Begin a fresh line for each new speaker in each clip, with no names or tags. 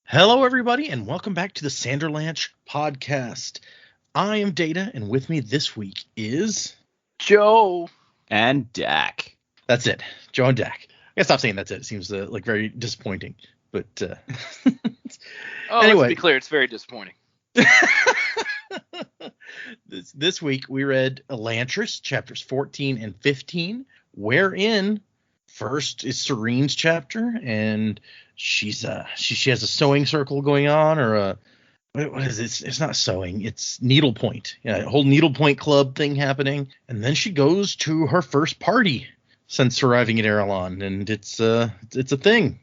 Hello, everybody, and welcome back to the Sanderlanche podcast. I am Data, and with me this week is...
Joe.
And Dak.
That's it. Joe and Dak. I gotta stop saying that's it. It seems very disappointing. But
anyway. Let's be clear, it's very disappointing.
This week we read Elantris, chapters 14 and 15, wherein first is Sarene's chapter, and she has a sewing circle going on, or a what is it? It's not sewing, it's needlepoint. Yeah, a whole needlepoint club thing happening, and then she goes to her first party since arriving at Erelon, and it's a thing.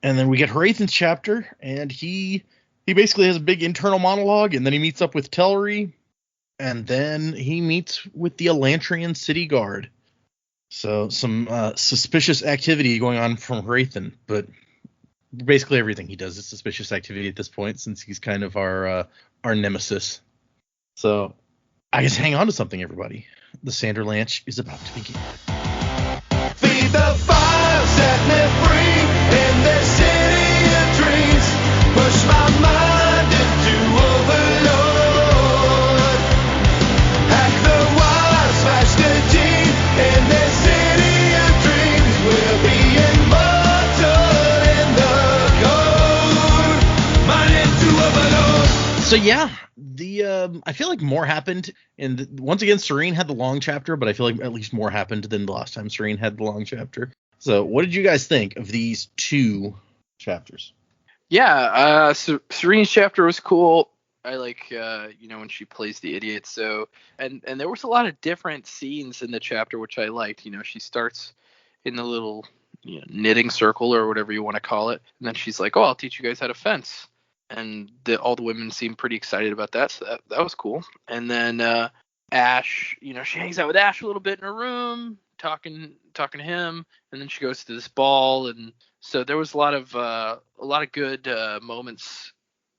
And then we get Hrathen's chapter, and he basically has a big internal monologue, and then he meets up with Telri, and then he meets with the Elantrian city guard. So some suspicious activity going on from Hrathen, but basically everything he does is suspicious activity at this point, since he's kind of our nemesis. So I guess hang on to something, everybody. The Sanderlanche is about to begin.
Feed the fire, set me free in this city of dreams. Push my mind into overload. Hack the wire, smash the gene in this city of dreams. We'll be immortal in the code. Mind into overload.
So yeah, I feel like more happened, and once again Sarene had the long chapter, but I feel like at least more happened than the last time Sarene had the long chapter. So what did you guys think of these two chapters?
Yeah, Sarene's chapter was cool. I like when she plays the idiot. So and there was a lot of different scenes in the chapter which I liked. She starts in the little knitting circle or whatever you want to call it, and then she's like, "Oh, I'll teach you guys how to fence." And all the women seem pretty excited about that, so that was cool. And then Ash, she hangs out with Ash a little bit in her room, talking to him, and then she goes to this ball, and so there was a lot of good moments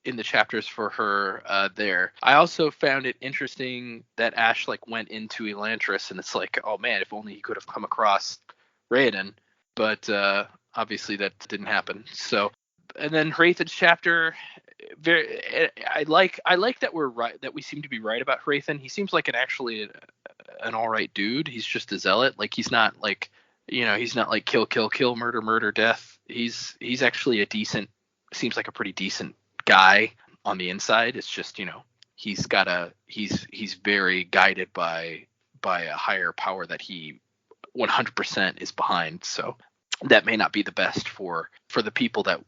in the chapters for her there. I also found it interesting that Ash went into Elantris, and it's like, oh man, if only he could have come across Hrathen, but obviously that didn't happen. So. And then Hrathen's chapter, I like that we're right, that we seem to be right about Hrathen. He seems like an all right dude. He's just a zealot. He's not he's not like kill, murder, death. He's actually seems like a pretty decent guy on the inside. It's just, he's very guided by a higher power that he 100% is behind. So that may not be the best for the people that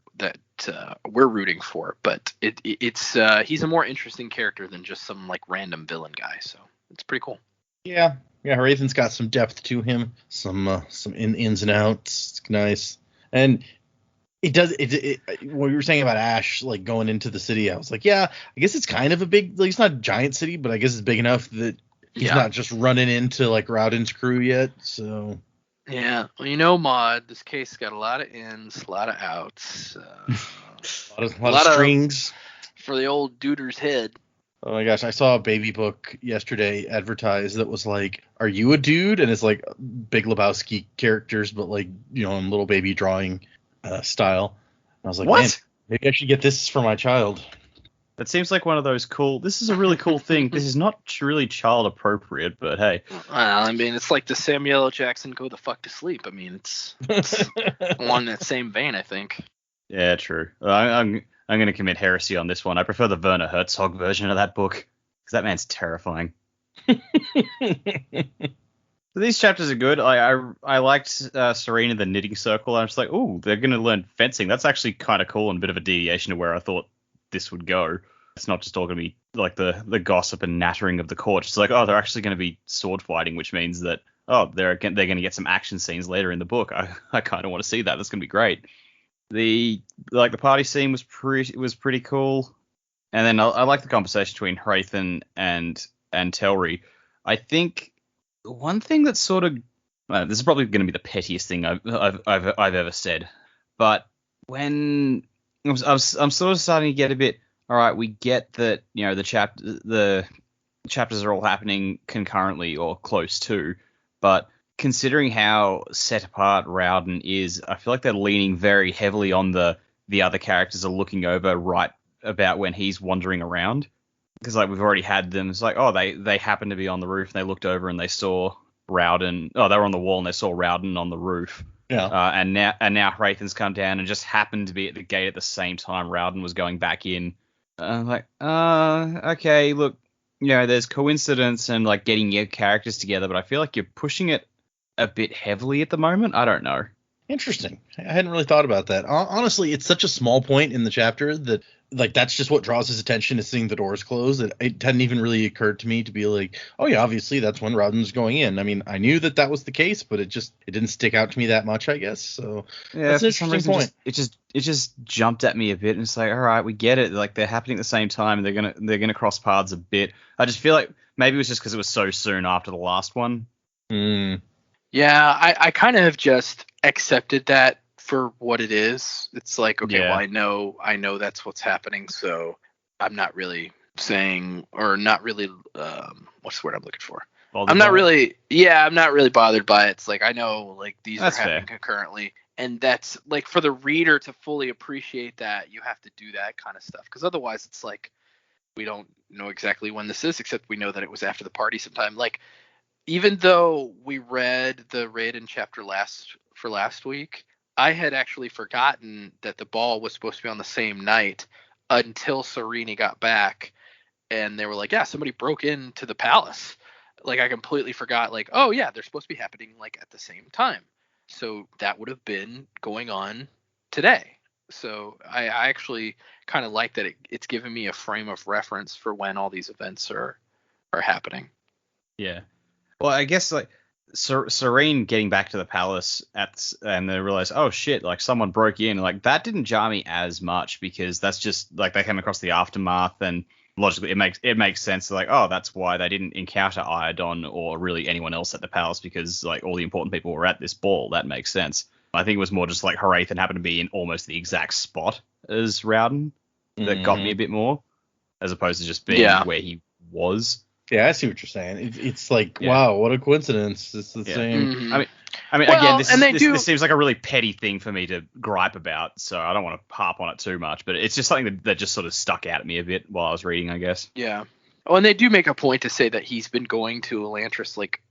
we're rooting for, but it's he's a more interesting character than just some random villain guy, so it's pretty cool.
Yeah, Hrathen's got some depth to him, some ins and outs. It's nice, and it does. What you were saying about Ash going into the city, I was like, yeah, I guess it's kind of a big. It's not a giant city, but I guess it's big enough that he's not just running into Rowden's crew yet. So.
Yeah, well, Maud, this case got a lot of ins, a lot of outs.
a lot of strings.
For the old duder's head.
Oh my gosh, I saw a baby book yesterday advertised that was are you a dude? And it's Big Lebowski characters, but in little baby drawing style. And I was like,
what?
Man, maybe I should get this for my child.
That seems like one of those cool. This is a really cool thing. This is not really child appropriate, but hey.
Well, I mean, it's like the Samuel L. Jackson Go the Fuck to Sleep. I mean, it's along that same vein, I think.
Yeah, true. I'm going to commit heresy on this one. I prefer the Werner Herzog version of that book, because that man's terrifying. So these chapters are good. I liked Sarene in the knitting circle. I was like, ooh, they're going to learn fencing. That's actually kind of cool and a bit of a deviation to where I thought this would go. It's not just all going to be the gossip and nattering of the court. It's they're actually going to be sword fighting, which means that they're going to get some action scenes later in the book. I kind of want to see that. That's going to be great. The party scene was pretty cool, and then I like the conversation between Hrathen and Telri. I think one thing that's sort of this is probably going to be the pettiest thing I've ever said, but when I'm sort of starting to get a bit. All right, we get that the chapters are all happening concurrently or close to, but considering how set apart Rowden is, I feel like they're leaning very heavily on the the other characters are looking over right about when he's wandering around. Because like we've already had them. It's like, oh, they happened to be on the roof and they looked over and they saw Hrathen. Oh, they were on the wall and they saw Hrathen on the roof.
Yeah.
And now Hrathen's come down and just happened to be at the gate at the same time Hrathen was going back in. Like, okay, look, there's coincidence and like getting your characters together, but I feel like you're pushing it a bit heavily at the moment. I don't know.
Interesting. I hadn't really thought about that. Honestly, it's such a small point in the chapter that like that's just what draws his attention is seeing the doors close. It hadn't even really occurred to me to be like, oh yeah, obviously that's when Hrathen's going in. I mean, I knew that was the case, but it didn't stick out to me that much, I guess. So
yeah,
that's an
for some
interesting
reason,
point.
it just jumped at me a bit, and it's like, all right, we get it. Like they're happening at the same time, and they're gonna cross paths a bit. I just feel like maybe it was just because it was so soon after the last one.
Yeah, I kind of just accepted that for what it is. It's like, okay,
Yeah.
well, I know that's what's happening, so I'm not really saying, or not really, what's the word I'm looking for? I'm not really bothered by it. It's like, I know, like, these
That's
are happening concurrently, and that's, like, for the reader to fully appreciate that, you have to do that kind of stuff, because otherwise it's like, we don't know exactly when this is, except we know that it was after the party sometime. Like, even though we read the Hrathen chapter last week, I had actually forgotten that the ball was supposed to be on the same night until Sarene got back, and they were like, yeah, somebody broke into the palace. Like, I completely forgot, like, oh yeah, they're supposed to be happening like at the same time. So that would have been going on today. So I actually kind of like that it's giving me a frame of reference for when all these events are happening.
Yeah. Well, I guess like Sarene getting back to the palace and they realize, oh shit, like someone broke in. Like that didn't jar me as much because that's just like they came across the aftermath and logically it makes sense. Like, oh, that's why they didn't encounter Iadon or really anyone else at the palace because like all the important people were at this ball. That makes sense. I think it was more just like Hrathen happened to be in almost the exact spot as Hrathen that got me a bit more, as opposed to just being where he was.
Yeah, I see what you're saying. It's like, wow, what a coincidence. It's the same.
Mm-hmm.
I mean,
Well,
again, this seems like a really petty thing for me to gripe about, so I don't want to harp on it too much. But it's just something that just sort of stuck out at me a bit while I was reading, I guess.
Yeah. Oh, and they do make a point to say that he's been going to Elantris like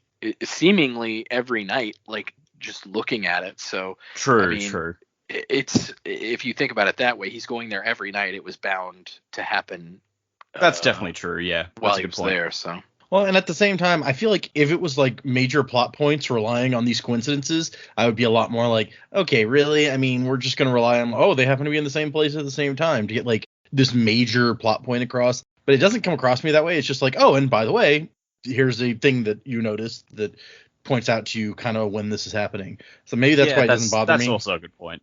seemingly every night, like just looking at it. So
True.
It's, if you think about it that way, he's going there every night. It was bound to happen.
That's definitely true. Yeah.
While he was there. So.
Well, and at the same time, I feel like if it was like major plot points relying on these coincidences, I would be a lot more like, okay, really? I mean, we're just going to rely on, oh, they happen to be in the same place at the same time to get like this major plot point across. But it doesn't come across me that way. It's just like, oh, and by the way, here's a thing that you noticed that points out to you kind of when this is happening. So maybe that's why it doesn't bother me.
That's also a good point.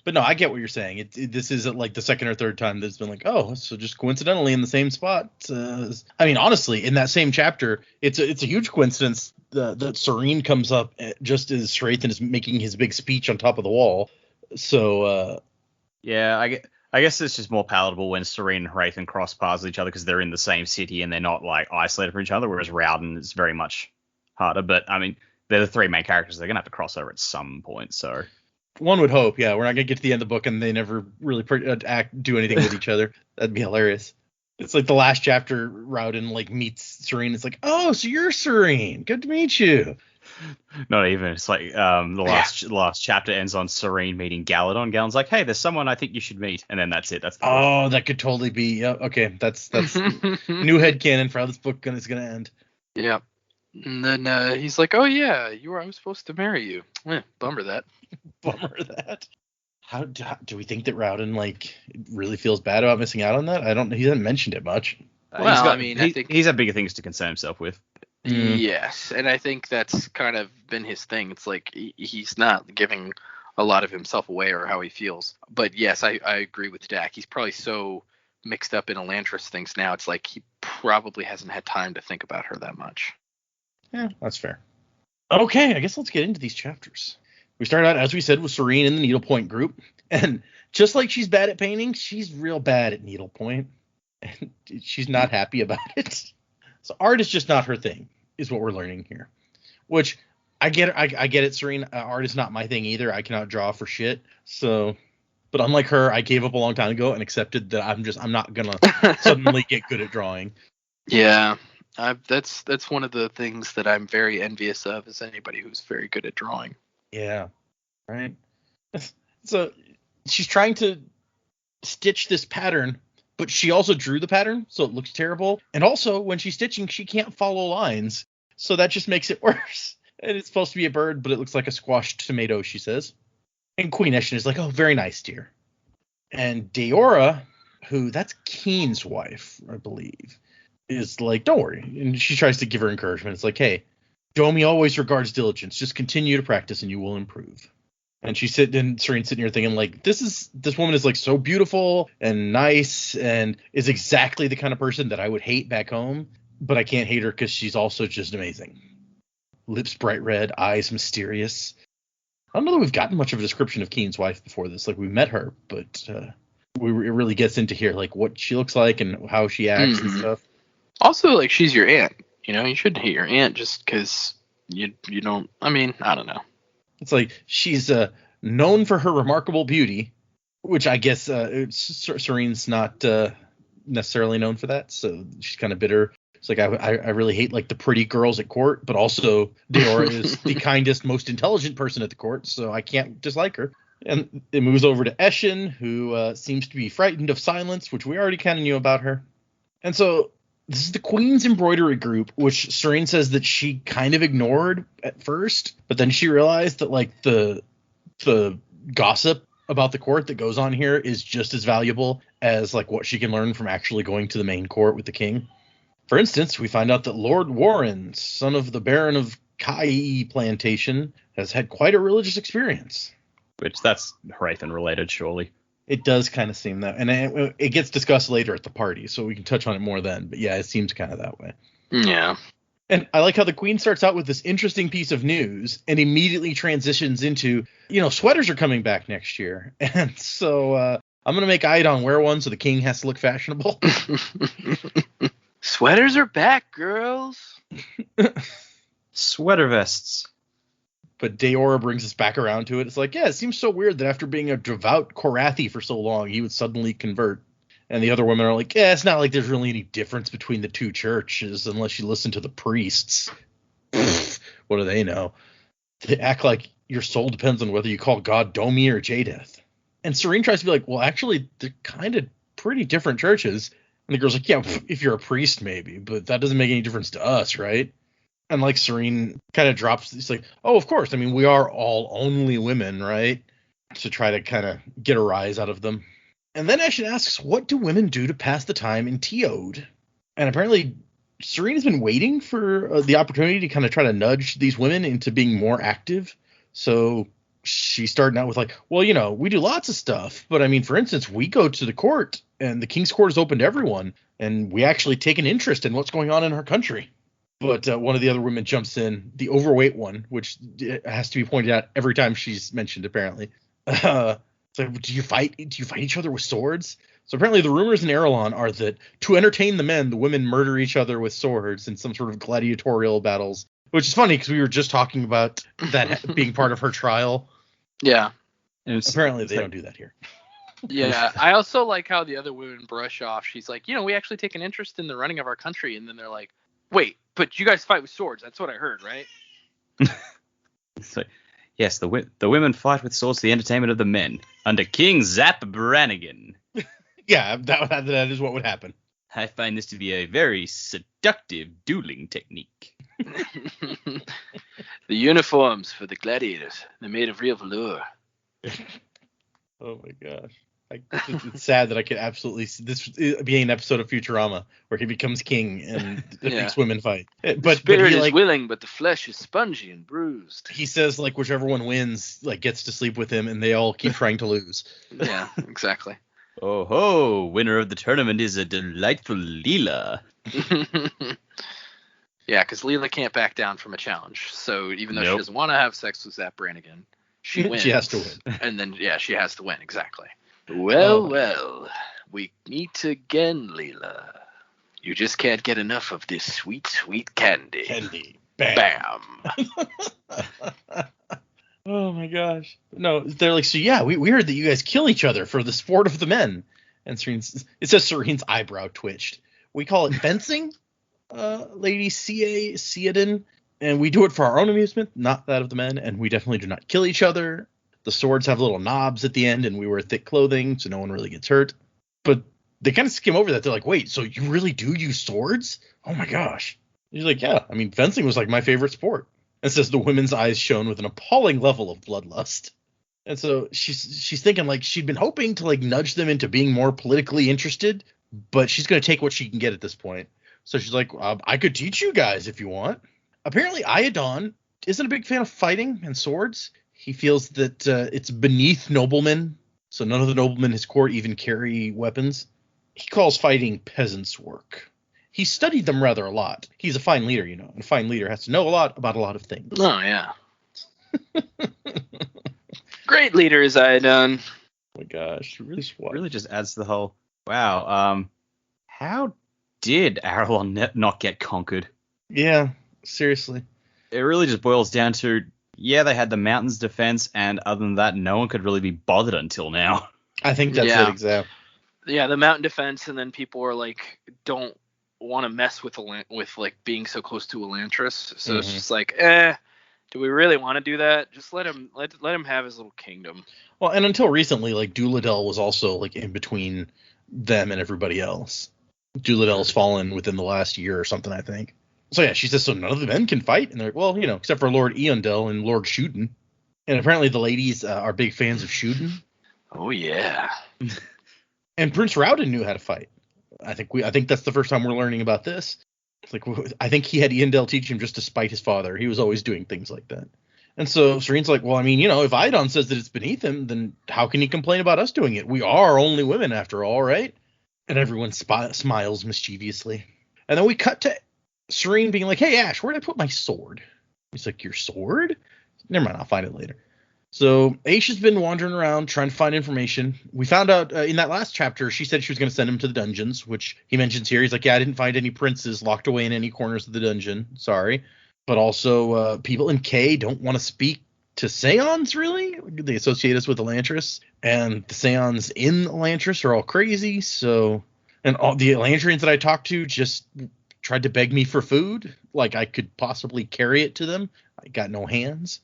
But no, I get what you're saying. This isn't like the second or third time that's been like, oh, so just coincidentally in the same spot. I mean, honestly, in that same chapter, it's a huge coincidence that Sarene comes up just as Hrathen is making his big speech on top of the wall. So
yeah, I guess it's just more palatable when Sarene and Hrathen cross paths with each other because they're in the same city and they're not like isolated from each other. Whereas Hrathen is very much harder. But I mean, they're the three main characters. They're gonna have to cross over at some point. So.
One would hope, yeah. We're not gonna get to the end of the book and they never really do anything with each other. That'd be hilarious. It's like the last chapter, Hrathen like meets Sarene. It's like, oh, so you're Sarene. Good to meet you.
Not even. It's like the last chapter ends on Sarene meeting Galadon. Galadon's like, hey, there's someone I think you should meet, and then that's it. That's the book.
That could totally be. Yeah, okay, that's new headcanon for how this book is gonna end.
Yeah. And then he's I was supposed to marry you. Bummer that.
Bummer that. How do we think that Hrathen like really feels bad about missing out on that? I don't. He hasn't mentioned it much.
Well, I think
he's had bigger things to concern himself with.
Yes, and I think that's kind of been his thing. It's like he's not giving a lot of himself away or how he feels. But yes, I agree with Dak. He's probably so mixed up in Elantris things now. It's like he probably hasn't had time to think about her that much.
Yeah, that's fair. Okay, I guess let's get into these chapters. We start out, as we said, with Sarene in the needlepoint group. And just like she's bad at painting, she's real bad at needlepoint. And she's not happy about it. So art is just not her thing, is what we're learning here. Which, I get it, Sarene. Art is not my thing either. I cannot draw for shit. So But unlike her, I gave up a long time ago and accepted that I'm not gonna suddenly get good at drawing.
Yeah, that's one of the things that I'm very envious of, is anybody who's very good at drawing.
Yeah, right. So she's trying to stitch this pattern, but she also drew the pattern, so it looks terrible. And also, when she's stitching, she can't follow lines, so that just makes it worse. And it's supposed to be a bird, but it looks like a squashed tomato, she says. And Queen Eshin is like, oh, very nice, dear. And Deora, who, that's Keen's wife, I believe, is like, don't worry. And she tries to give her encouragement. It's like, hey, Domi always regards diligence. Just continue to practice and you will improve. And Sarene's sitting here thinking, like, this woman is like so beautiful and nice and is exactly the kind of person that I would hate back home, but I can't hate her because she's also just amazing. Lips bright red, eyes mysterious. I don't know that we've gotten much of a description of Keen's wife before this. Like, we met her, but it really gets into here, like what she looks like and how she acts and stuff.
Also, like, she's your aunt. You know, you shouldn't hate your aunt just because you don't. I mean, I don't know.
It's like she's known for her remarkable beauty, which I guess Sarene's not necessarily known for that, so she's kind of bitter. It's like, I really hate, like, the pretty girls at court, but also Deora is the kindest, most intelligent person at the court, so I can't dislike her. And it moves over to Eshin, who seems to be frightened of silence, which we already kind of knew about her. And so this is the Queen's embroidery group, which Sarene says that she kind of ignored at first, but then she realized that, like, the gossip about the court that goes on here is just as valuable as, like, what she can learn from actually going to the main court with the king. For instance, we find out that Lord Warren, son of the Baron of Kai Plantation, has had quite a religious experience.
Which, that's Hrathen related, surely.
It does kind of seem that. And it gets discussed later at the party, so we can touch on it more then. But yeah, it seems kind of that way.
Yeah.
And I like how the Queen starts out with this interesting piece of news and immediately transitions into, sweaters are coming back next year. And so I'm going to make Iadon wear one so the king has to look fashionable.
Sweaters are back, girls.
Sweater vests.
But Deora brings us back around to it. It's like, yeah, it seems so weird that after being a devout Korathi for so long, he would suddenly convert. And the other women are like, yeah, it's not like there's really any difference between the two churches unless you listen to the priests. What do they know? They act like your soul depends on whether you call God Domi or Jadeth. And Sarene tries to be like, well, actually, they're kind of pretty different churches. And the girl's like, yeah, if you're a priest, maybe, but that doesn't make any difference to us, right? And like Sarene kind of drops, it's like, oh, of course. I mean, we are all only women, right? To try to kind of get a rise out of them. And then Eshin asks, what do women do to pass the time in Teod? And apparently Sarene has been waiting for the opportunity to kind of try to nudge these women into being more active. So she's starting out with like, well, we do lots of stuff. But I mean, for instance, we go to the court and the king's court is open to everyone. And we actually take an interest in what's going on in our country. But one of the other women jumps in, the overweight one, which has to be pointed out every time she's mentioned, apparently. So do you fight each other with swords? So apparently the rumors in Erelon are that to entertain the men, the women murder each other with swords in some sort of gladiatorial battles, which is funny because we were just talking about that being part of her trial.
Yeah.
And apparently they don't do that here.
Yeah. I also like how the other women brush off. She's like, we actually take an interest in the running of our country. And then they're like, wait, but you guys fight with swords. That's what I heard, right?
So, yes, the women fight with swords for the entertainment of the men under King Zapp Brannigan.
Yeah, that is what would happen.
I find this to be a very seductive dueling technique.
The uniforms for the gladiators, they're made of real velour.
Oh my gosh. It's sad that I could absolutely see this being an episode of Futurama where he becomes king and makes women fight.
But the spirit is willing, but the flesh is spongy and bruised.
He says, like, whichever one wins, like, gets to sleep with him, and they all keep trying to lose.
Yeah, exactly.
Oh ho! Winner of the tournament is a delightful Leela.
Yeah, because Leela can't back down from a challenge. So even though she doesn't want to have sex with Zapp Brannigan, she wins.
She has to win.
And then she has to win, exactly. Well, we meet again, Leela. You just can't get enough of this sweet, sweet candy.
Bam. Oh my gosh. No, they're like, so yeah, we heard that you guys kill each other for the sport of the men. And it says Serene's eyebrow twitched. We call it fencing, Lady C.A. Iadon, and we do it for our own amusement, not that of the men, and we definitely do not kill each other. The swords have little knobs at the end, and we wear thick clothing, so no one really gets hurt. But they kind of skim over that. They're like, wait, so you really do use swords? Oh my gosh. He's like, yeah, I mean, fencing was like my favorite sport. And says the women's eyes shone with an appalling level of bloodlust. And so she's thinking like she'd been hoping to like nudge them into being more politically interested, but she's going to take what she can get at this point. So she's like, I could teach you guys if you want. Apparently, Iadon isn't a big fan of fighting and swords. He feels that it's beneath noblemen, so none of the noblemen in his court even carry weapons. He calls fighting peasants' work. He studied them rather a lot. He's a fine leader, you know, and a fine leader has to know a lot about a lot of things.
Oh, yeah. Great leader is Iadon.
Oh my gosh,
really just adds to the whole, wow, how did Arelon not get conquered?
Yeah, seriously.
It really just boils down to, yeah, they had the mountains defense, and other than that, no one could really be bothered until now.
I think that's it, exactly.
Yeah, the mountain defense, and then people are like, don't want to mess with like being so close to Elantris, so it's just like, do we really want to do that? Just let him have his little kingdom.
Well, and until recently, like Duladel was also like in between them and everybody else. Duladel's fallen within the last year or something, I think. So yeah, she says, so none of the men can fight, and they're like, well, you know, except for Lord Eondel and Lord Fjorden. And apparently the ladies are big fans of Fjorden.
Oh yeah.
And Prince Hrathen knew how to fight. I think that's the first time we're learning about this. It's like, I think he had Eondel teach him just to spite his father. He was always doing things like that. And so Serene's like, well, I mean, you know, if Iadon says that it's beneath him, then how can he complain about us doing it? We are only women after all, right? And everyone smiles mischievously. And then we cut to Sarene being like, hey, Ash, where'd I put my sword? He's like, your sword? Never mind, I'll find it later. So Aish has been wandering around trying to find information. We found out in that last chapter, she said she was going to send him to the dungeons, which he mentions here. He's like, yeah, I didn't find any princes locked away in any corners of the dungeon. Sorry. But also people in K don't want to speak to Seance, really. They associate us with Elantris. And the Seance in Elantris are all crazy. So, and all the Elantrians that I talked to just tried to beg me for food. Like I could possibly carry it to them. I got no hands.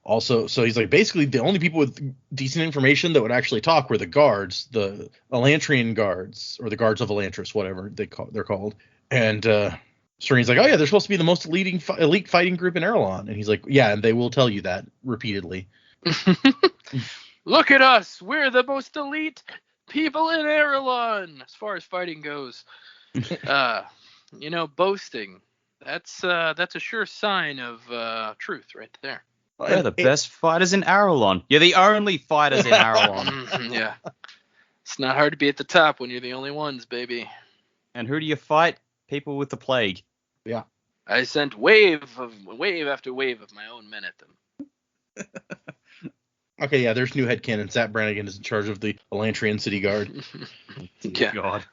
Also, so he's like, basically the only people with decent information that would actually talk were the guards, the Elantrian guards, or the guards of Elantris, whatever they're called. And Serene's like, oh yeah, they're supposed to be the most elite fighting group in Arelon. And he's like, yeah, and they will tell you that repeatedly.
Look at us, we're the most elite people in Arelon as far as fighting goes. You know, boasting. That's a sure sign of truth right there.
They're the best fighters in Arelon. You're the only fighters in Arelon.
Yeah. It's not hard to be at the top when you're the only ones, baby.
And who do you fight? People with the plague.
Yeah.
I sent wave after wave of my own men at them.
Okay, yeah, there's new headcanon. Zapp Brannigan is in charge of the Elantrian city guard.
Yeah.
God.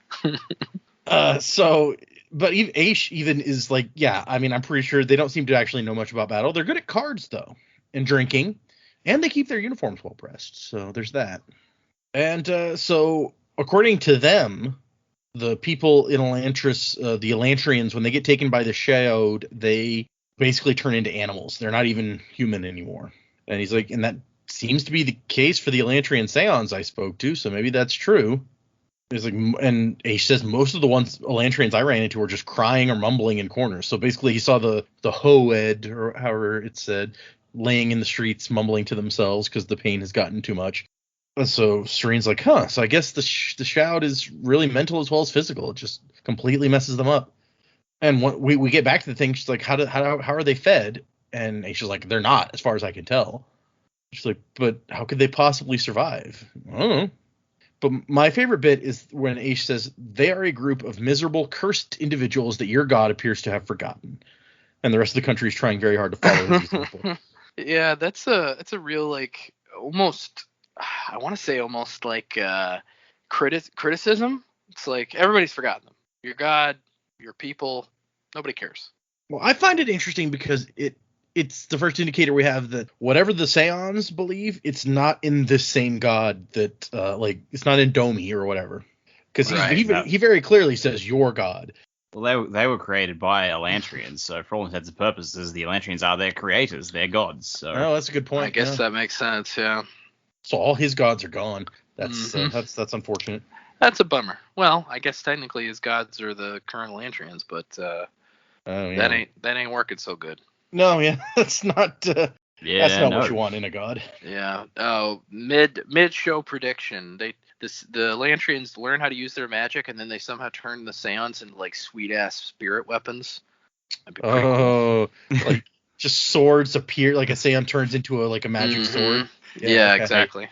But Aish even is like, yeah, I mean, I'm pretty sure they don't seem to actually know much about battle. They're good at cards, though, and drinking, and they keep their uniforms well pressed. So there's that. And so according to them, the people in Elantris, the Elantrians, when they get taken by the Shade, they basically turn into animals. They're not even human anymore. And he's like, and that seems to be the case for the Elantrian Seance I spoke to, so maybe that's true. He's like, and he says most of the ones Elantrians I ran into were just crying or mumbling in corners. So basically he saw the Hoed, or however it's said, laying in the streets mumbling to themselves because the pain has gotten too much. And so Serene's like, so I guess the shout is really mental as well as physical. It just completely messes them up. And we get back to the thing, she's like, how are they fed? And she's like, they're not, as far as I can tell. She's like, but how could they possibly survive? I don't know. But my favorite bit is when Aish says, they are a group of miserable, cursed individuals that your god appears to have forgotten. And the rest of the country is trying very hard to follow these people.
Yeah, that's a real, like, almost, I want to say almost like criticism. It's like, everybody's forgotten them. Your god, your people, nobody cares.
Well, I find it interesting because it's the first indicator we have that whatever the Seons believe, it's not in this same god that, it's not in Domi or whatever. Because he very clearly says your god.
Well, they were created by Elantrians, so for all intents and purposes, the Elantrians are their creators, their gods. So.
Oh, that's a good point.
I guess that makes sense, yeah.
So all his gods are gone. That's that's unfortunate.
That's a bummer. Well, I guess technically his gods are the current Elantrians, but that ain't working so good.
No, yeah, that's not. That's not what you want in a god.
Yeah. Oh, mid show prediction. The Elantrians learn how to use their magic, and then they somehow turn the Seance into like sweet ass spirit weapons. That'd be pretty cool.
Like just swords appear, like a Seance turns into a magic sword.
Yeah, okay. Exactly.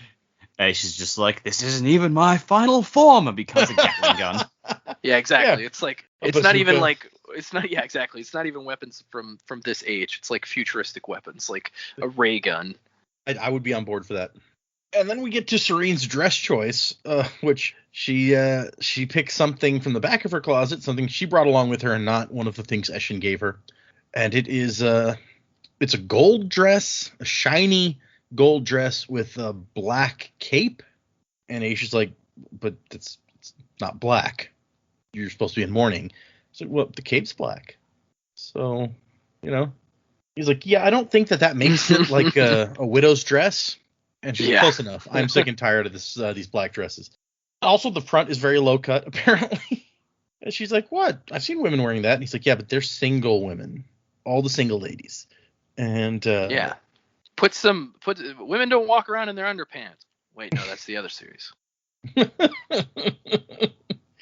Hey, she's just like, this isn't even my final form, and becomes a Gatling gun.
Yeah, exactly. Yeah. It's like it's not even like it's not. Yeah, exactly. It's not even weapons from this age. It's like futuristic weapons, like a ray gun.
I would be on board for that. And then we get to Sarene's dress choice, which she picks something from the back of her closet, something she brought along with her, and not one of the things Eshin gave her. And it is it's a gold dress, a shiny gold dress with a black cape. And Aisha's like, but it's not black. You're supposed to be in mourning. So, well, the cape's black. So, he's like, yeah, I don't think that makes it like a widow's dress. And she's close enough. I'm sick and tired of these black dresses. Also, the front is very low cut, apparently. And she's like, what? I've seen women wearing that. And he's like, yeah, but they're single women. All the single ladies. And
yeah. Women don't walk around in their underpants. Wait, no, that's the other series.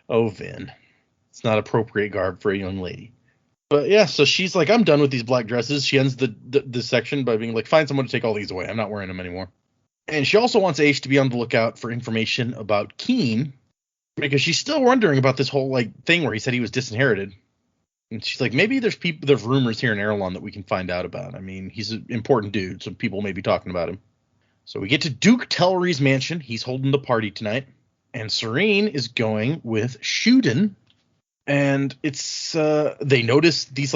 Oh, Vin. It's not appropriate garb for a young lady. But yeah, so she's like, I'm done with these black dresses. She ends the section by being like, find someone to take all these away. I'm not wearing them anymore. And she also wants Aish to be on the lookout for information about Keen, because she's still wondering about this whole thing where he said he was disinherited. And she's like, maybe there's rumors here in Erelon that we can find out about. I mean, he's an important dude, so people may be talking about him. So we get to Duke Telri's mansion. He's holding the party tonight. And Sarene is going with Fjorden. And it's they notice these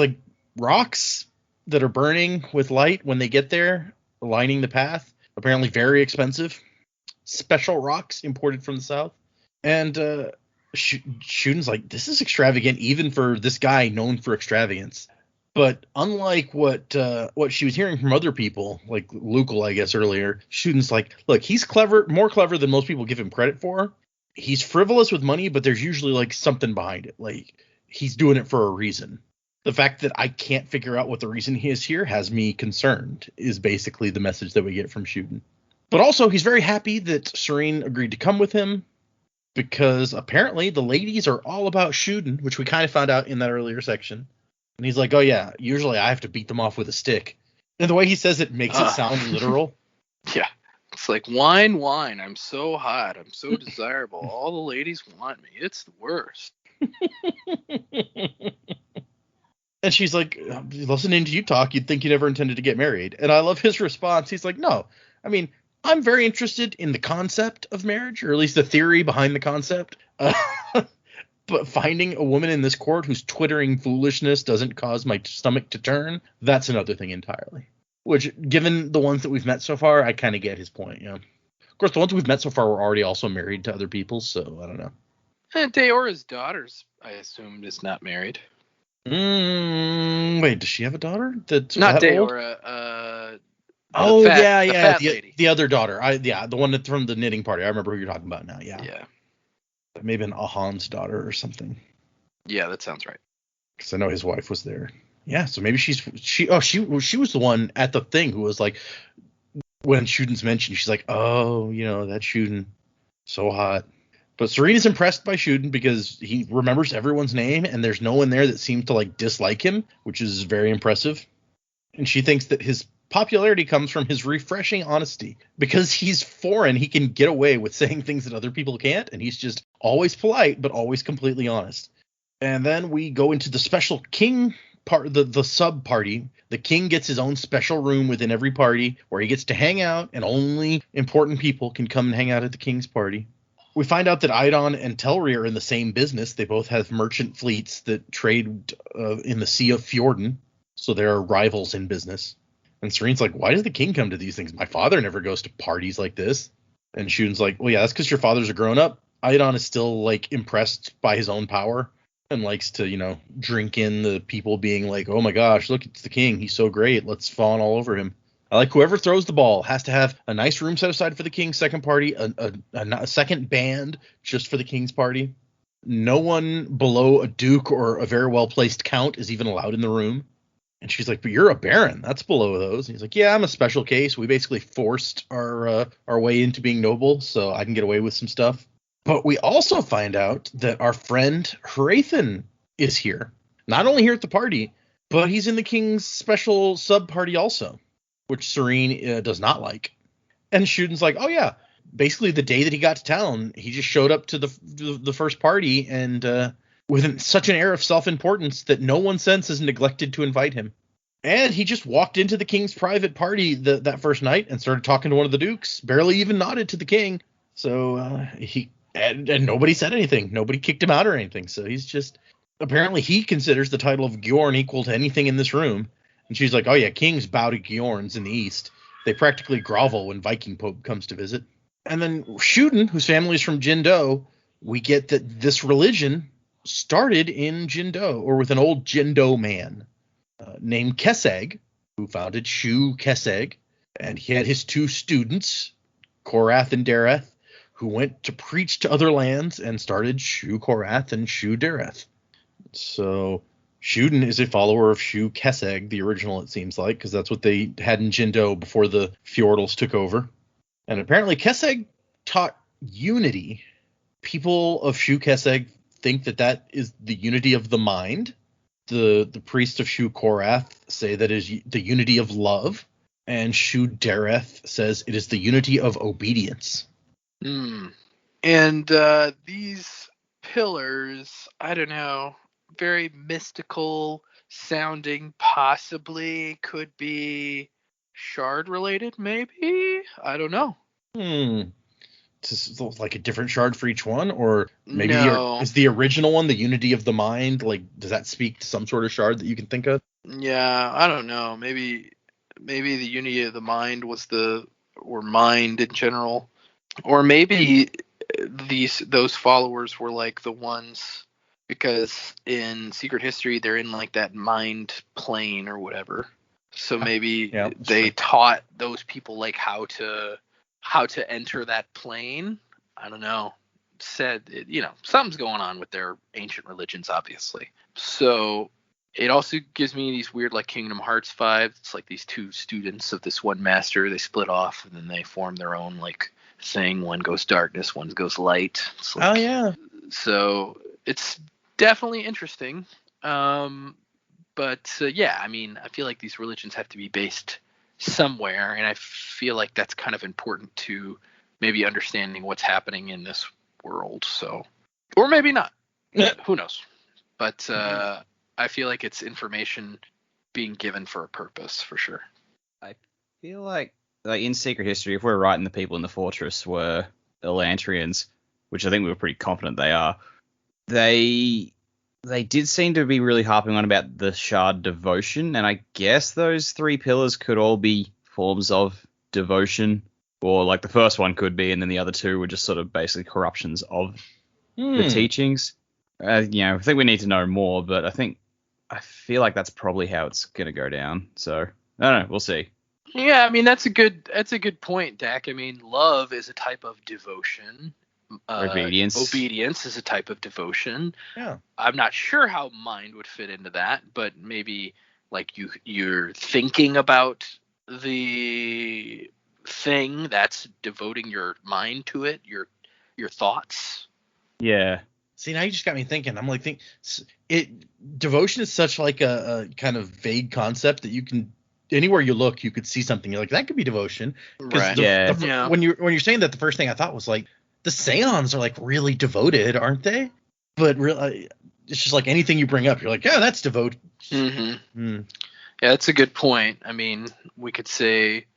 rocks that are burning with light when they get there, lining the path. Apparently very expensive. Special rocks imported from the south. And Fjoden's like, this is extravagant even for this guy known for extravagance. But unlike what she was hearing from other people, like Lucal, I guess, earlier, Fjoden's like, look, he's more clever than most people give him credit for. He's frivolous with money, but there's usually something behind it. Like, he's doing it for a reason. The fact that I can't figure out what the reason he is here has me concerned, is basically the message that we get from Fjorden. But also, he's very happy that Sarene agreed to come with him, because apparently the ladies are all about Fjorden, which we kind of found out in that earlier section. And he's like, oh yeah, usually I have to beat them off with a stick. And the way he says it makes it sound literal.
Yeah. It's like, wine, I'm so hot, I'm so desirable, all the ladies want me, it's the worst.
And she's like, listening to you talk, you'd think you never intended to get married. And I love his response. He's like, no, I mean, I'm very interested in the concept of marriage, or at least the theory behind the concept. But finding a woman in this court whose twittering foolishness doesn't cause my stomach to turn, that's another thing entirely. Which, given the ones that we've met so far, I kind of get his point, yeah. Of course, the ones we've met so far were already also married to other people, so I don't know.
And Deora's daughter's, I assumed, is not married.
Wait, does she have a daughter? That's
not
that
Deora.
The other daughter. The one that's from the knitting party. I remember who you're talking about now. Yeah.
Yeah.
Maybe an Ahan's daughter or something.
Yeah, that sounds right.
Because I know his wife was there. Yeah, so maybe she was the one at the thing who was like, when Fjoden's mentioned, she's like, oh, that Fjorden, so hot. But Sarene is impressed by Fjorden because he remembers everyone's name, and there's no one there that seemed to dislike him, which is very impressive. And she thinks that his popularity comes from his refreshing honesty. Because he's foreign, he can get away with saying things that other people can't, and he's just always polite, but always completely honest. And then we go into the special king part, the sub party. The king gets his own special room within every party where he gets to hang out, and only important people can come and hang out at the king's party. We find out that Iadon and Telri are in the same business. They both have merchant fleets that trade in the Sea of Fjorden, so they're rivals in business. And Serene's like, why does the king come to these things? My father never goes to parties like this. And Shun's like, well, yeah, that's because your father's a grown up. Iadon is still like impressed by his own power and likes to, drink in the people being like, oh my gosh, look, it's the king. He's so great. Let's fawn all over him. I like whoever throws the ball has to have a nice room set aside for the king's second party, a second band just for the king's party. No one below a duke or a very well placed count is even allowed in the room. And she's like, but you're a baron. That's below those. And he's like, yeah, I'm a special case. We basically forced our way into being noble, so I can get away with some stuff. But we also find out that our friend Hrathen is here. Not only here at the party, but he's in the king's special sub-party also, which Sarene does not like. And Shuden's like, oh yeah, basically the day that he got to town, he just showed up to the first party and with such an air of self-importance that no one since has neglected to invite him. And he just walked into the king's private party that first night and started talking to one of the dukes, barely even nodded to the king. So and nobody said anything. Nobody kicked him out or anything. So he's just, apparently he considers the title of Gjorn equal to anything in this room. And she's like, oh yeah, kings bow to Gjorns in the east. They practically grovel when Viking Pope comes to visit. And then Shuden, whose family is from Jindo, we get that this religion started in Jindo, or with an old Jindo man named Keseg, who founded Shu Keseg, and he had his two students, Korath and Dareth, who went to preach to other lands and started Shu Korath and Shu Dareth. So Shuden is a follower of Shu Keseg, the original, it seems like, because that's what they had in Jindo before the Fjordals took over. And apparently Keseg taught unity. People of Shu Keseg think that is the unity of the mind. The priests of Shu Korath say that is the unity of love. And Shu Dareth says it is the unity of obedience.
And these pillars, I don't know, very mystical sounding, possibly could be shard related, maybe? I don't know.
Just like a different shard for each one, or maybe
No.
is the original one the unity of the mind? Like, does that speak to some sort of shard that you can think of?
Yeah, I don't know. Maybe the unity of the mind was or mind in general, or maybe those followers were like the ones, because in Secret History they're in like that mind plane or whatever. So maybe they taught those people like how to enter that plane. I don't know. Something's going on with their ancient religions, obviously. So it also gives me these weird like Kingdom Hearts vibes. It's like these two students of this one master, they split off and then they form their own like thing. One goes darkness, one goes light. It's like,
oh yeah.
So it's definitely interesting. But I mean, I feel like these religions have to be based somewhere, and I feel like that's kind of important to maybe understanding what's happening in this world. So, or maybe not. Who knows? But I feel like it's information being given for a purpose, for sure.
I feel like in Secret History, if we're right and the people in the fortress were Elantrians, which I think we were pretty confident they are, they did seem to be really harping on about the shard devotion, and I guess those three pillars could all be forms of devotion, or like the first one could be, and then the other two were just sort of basically corruptions of the teachings. I think we need to know more, but I feel like that's probably how it's going to go down. So I don't know, we'll see.
Yeah, I mean that's a good point, Dak. I mean, love is a type of devotion. Obedience is a type of devotion.
Yeah.
I'm not sure how mind would fit into that, but maybe like you're thinking about the thing that's devoting your mind to it, your thoughts.
Yeah.
See, now you just got me thinking. I'm like, devotion is such like a kind of vague concept that you can, anywhere you look, you could see something. You're like, that could be devotion.
Right.
When you're saying that, the first thing I thought was like, the Seons are like really devoted, aren't they? But really, it's just like anything you bring up, you're like, yeah, that's devoted.
Mm-hmm. Yeah, that's a good point. I mean, we could say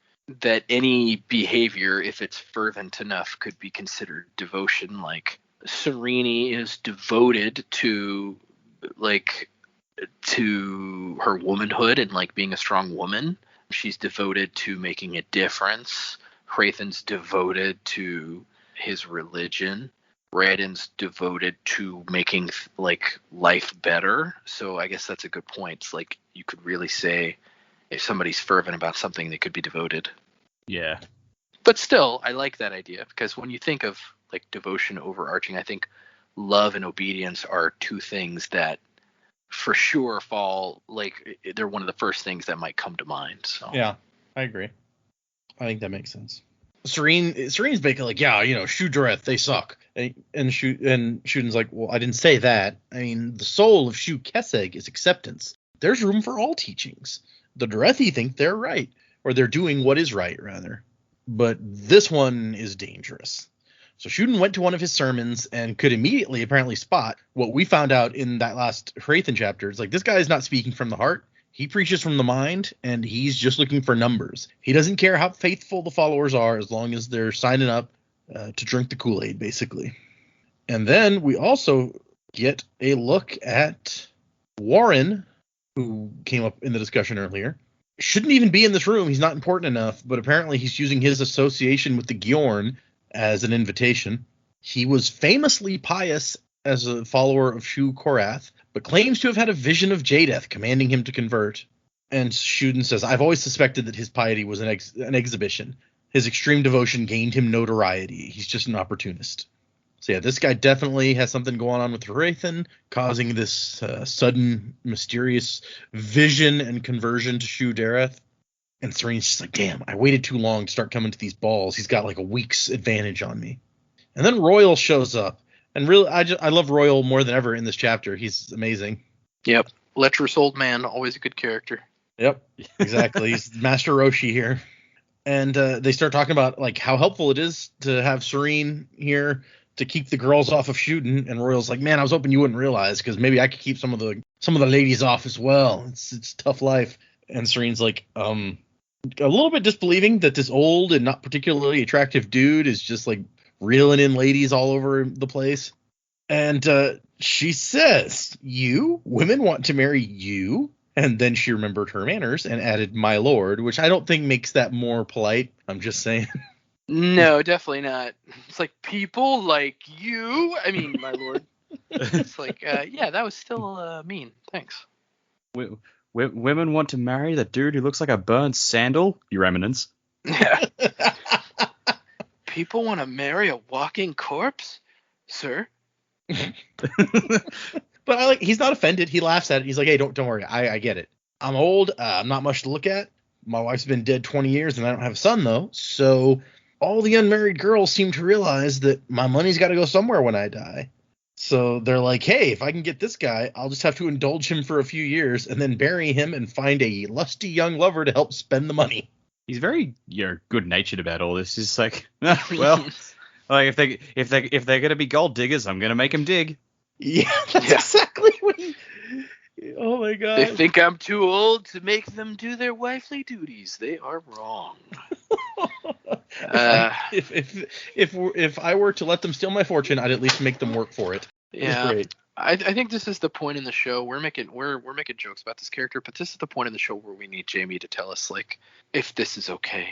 that any behavior, if it's fervent enough, could be considered devotion. Like Sarene is devoted to her womanhood and like being a strong woman. she's devoted to making a difference. Hrathen's devoted to his religion. Raden's devoted to making like life better. So I guess that's a good point. It's like you could really say if somebody's fervent about something, they could be devoted.
Yeah.
But still, I like that idea because when you think of like devotion overarching, I think love and obedience are two things that for sure fall, like they're one of the first things that might come to mind. So
Yeah, I agree. I think that makes sense. Serene's basically like, yeah, Shu Dureth, they suck. And Shuden's like, well, I didn't say that. I mean, the soul of Shu Keseg is acceptance. There's room for all teachings. The Durethi think they're right, or they're doing what is right, rather. But this one is dangerous. So Shuden went to one of his sermons and could immediately apparently spot what we found out in that last Hrathen chapter. It's like, this guy is not speaking from the heart. He preaches from the mind, and he's just looking for numbers. He doesn't care how faithful the followers are as long as they're signing up to drink the Kool-Aid, basically. And then we also get a look at Warren, who came up in the discussion earlier. Shouldn't even be in this room. He's not important enough, but apparently he's using his association with the Gjorn as an invitation. He was famously pious as a follower of Shu Korath, but claims to have had a vision of Jadeth commanding him to convert. And Shuden says, I've always suspected that his piety was an exhibition. His extreme devotion gained him notoriety. He's just an opportunist. So yeah, this guy definitely has something going on with Hrathen, causing this sudden, mysterious vision and conversion to Shu Dereth. And Serene's just like, damn, I waited too long to start coming to these balls. He's got like a week's advantage on me. And then Royal shows up. And really, I love Royal more than ever in this chapter. He's amazing.
Yep. Lecherous old man, always a good character.
Yep, exactly. He's Master Roshi here. And they start talking about like how helpful it is to have Sarene here to keep the girls off of Shuden. And Royal's like, man, I was hoping you wouldn't realize, because maybe I could keep some of the ladies off as well. It's tough life. And Serene's like, a little bit disbelieving that this old and not particularly attractive dude is just like reeling in ladies all over the place. And she says, you women want to marry you? And then she remembered her manners and added my lord, which I don't think makes that more polite. I'm just saying.
No, definitely not. It's like people like you. I mean, my lord. It's like, yeah, that was still mean. Thanks.
Women want to marry the dude who looks like a burned sandal? Your Eminence.
Yeah. People want to marry a walking corpse, sir?
But he's not offended. He laughs at it. He's like, hey, don't worry. I get it. I'm old. I'm not much to look at. My wife's been dead 20 years and I don't have a son, though. So all the unmarried girls seem to realize that my money's got to go somewhere when I die. So they're like, hey, if I can get this guy, I'll just have to indulge him for a few years and then bury him and find a lusty young lover to help spend the money.
He's very good-natured about all this. He's like, well, like if they're gonna be gold diggers, I'm gonna make them dig.
Yeah, that's exactly what he... Oh my god.
They think I'm too old to make them do their wifely duties. They are wrong.
If I were to let them steal my fortune, I'd at least make them work for it.
Yeah.
Great.
I think this is the point in the show. We're making jokes about this character, but this is the point in the show where we need Jamie to tell us like if this is okay.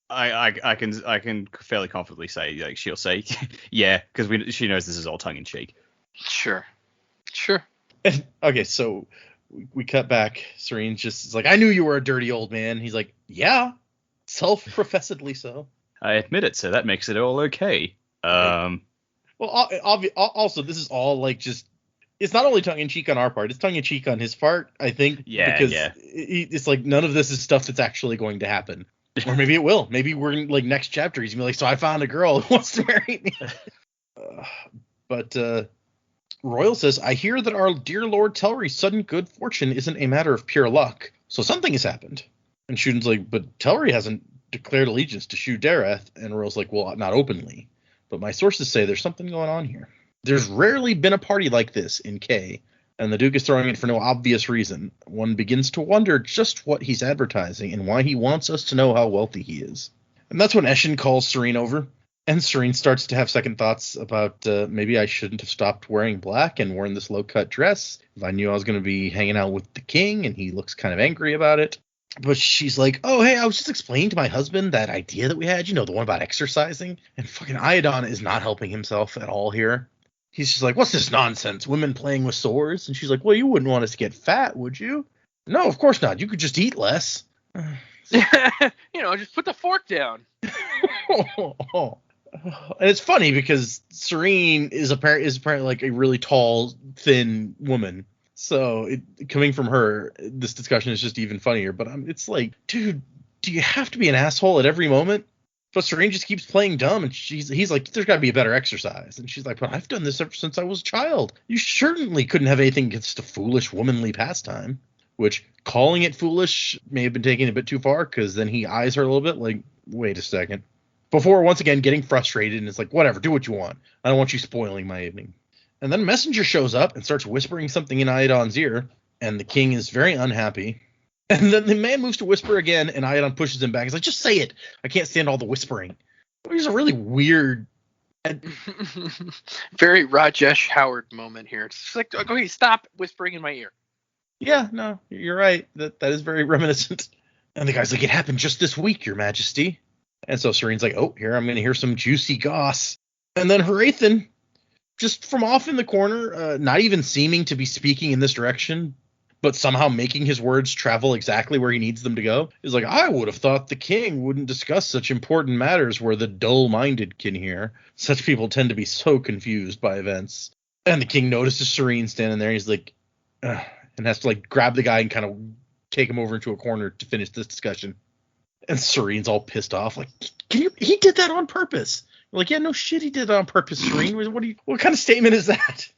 I can fairly confidently say, like, she'll say yeah, because she knows this is all tongue in cheek.
Sure.
Okay, so we cut back. Serene's just like, I knew you were a dirty old man. He's like, yeah, self-professedly so.
I admit it, so that makes it all okay.
Well, also, this is all like just, it's not only tongue in cheek on our part, it's tongue in cheek on his part, I think.
Yeah,
because
yeah.
It's like none of this is stuff that's actually going to happen. Or maybe it will. Maybe we're in, like, next chapter, he's gonna be like, so I found a girl who wants to marry me. But Royal says, I hear that our dear Lord Telry's sudden good fortune isn't a matter of pure luck. So something has happened. And Shuden's like, but Telry hasn't declared allegiance to Shu Dereth. And Royal's like, well, not openly. But my sources say there's something going on here. There's rarely been a party like this in K, and the Duke is throwing it for no obvious reason. One begins to wonder just what he's advertising and why he wants us to know how wealthy he is. And that's when Eshin calls Sarene over, and Sarene starts to have second thoughts about maybe I shouldn't have stopped wearing black and worn this low-cut dress if I knew I was going to be hanging out with the king, and he looks kind of angry about it. But she's like, oh, hey, I was just explaining to my husband that idea that we had, the one about exercising. And fucking Iadon is not helping himself at all here. He's just like, what's this nonsense? Women playing with swords? And she's like, well, you wouldn't want us to get fat, would you? No, of course not. You could just eat less.
Just put the fork down.
And it's funny because Sarene is apparently like a really tall, thin woman. So coming from her, this discussion is just even funnier. But it's like, dude, do you have to be an asshole at every moment? But Sarene just keeps playing dumb, and he's like, there's got to be a better exercise. And she's like, but I've done this ever since I was a child. You certainly couldn't have anything against a foolish womanly pastime. Which, calling it foolish may have been taking it a bit too far, because then he eyes her a little bit like, wait a second. Before once again getting frustrated, and it's like, whatever, do what you want. I don't want you spoiling my evening. And then a messenger shows up and starts whispering something in Iadon's ear, and the king is very unhappy. And then the man moves to whisper again, and Iadon pushes him back. He's like, just say it. I can't stand all the whispering. It was a really weird...
Very Rajesh Howard moment here. It's just like, okay, stop whispering in my ear.
Yeah, no, you're right. That is very reminiscent. And the guy's like, it happened just this week, your majesty. And so Sarene's like, oh, here, I'm going to hear some juicy goss. And then Hrathen, just from off in the corner, not even seeming to be speaking in this direction, but somehow making his words travel exactly where he needs them to go, is like, I would have thought the king wouldn't discuss such important matters where the dull-minded can hear. Such people tend to be so confused by events. And the king notices Sarene standing there, and he's like, ugh, and has to like grab the guy and kind of take him over into a corner to finish this discussion. And Sarene's all pissed off, like, he did that on purpose. We're like, yeah, no shit, he did it on purpose, Sarene. What kind of statement is that?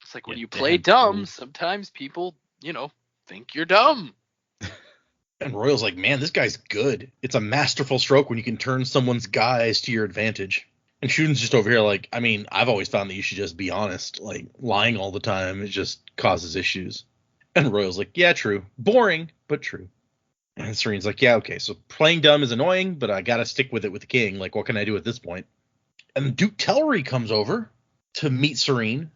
It's like when you play dumb, sometimes people, think you're dumb.
And Royal's like, man, this guy's good. It's a masterful stroke when you can turn someone's guise to your advantage. And Fjoden's just over here like, I mean, I've always found that you should just be honest. Like, lying all the time, it just causes issues. And Royal's like, yeah, true. Boring, but true. And Serene's like, yeah, okay, so playing dumb is annoying, but I gotta stick with it with the king. Like, what can I do at this point? And Duke Tellery comes over to meet Sarene.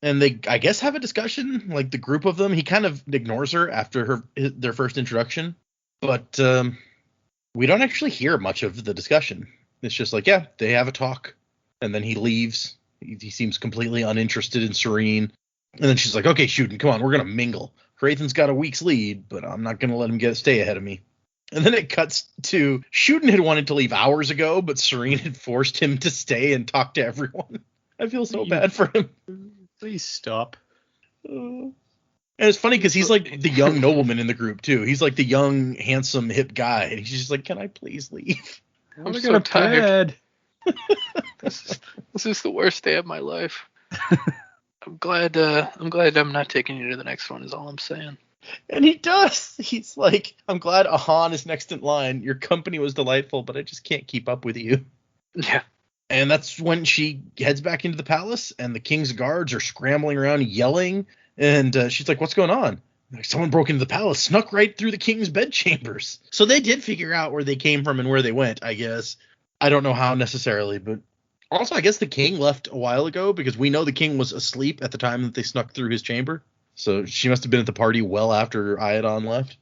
And they, I guess, have a discussion, like the group of them. He kind of ignores her after their first introduction. But we don't actually hear much of the discussion. It's just like, yeah, they have a talk. And then he leaves. He seems completely uninterested in Sarene. And then she's like, okay, Fjoden, come on, we're going to mingle. Hrathen's got a week's lead, but I'm not going to let him stay ahead of me. And then it cuts to Fjoden had wanted to leave hours ago, but Sarene had forced him to stay and talk to everyone. I feel so bad for him.
Please stop.
And it's funny because he's like the young nobleman in the group, too. He's like the young, handsome, hip guy. And he's just like, can I please leave?
I'm so tired. This is the worst day of my life. I'm glad I'm not taking you to the next one is all I'm saying.
And he does. He's like, I'm glad Ahan is next in line. Your company was delightful, but I just can't keep up with you.
Yeah.
And that's when she heads back into the palace, and the king's guards are scrambling around yelling. And she's like, what's going on? Like, someone broke into the palace, snuck right through the king's bedchambers. So they did figure out where they came from and where they went, I guess. I don't know how necessarily, but also I guess the king left a while ago because we know the king was asleep at the time that they snuck through his chamber. So she must have been at the party well after Iadon left.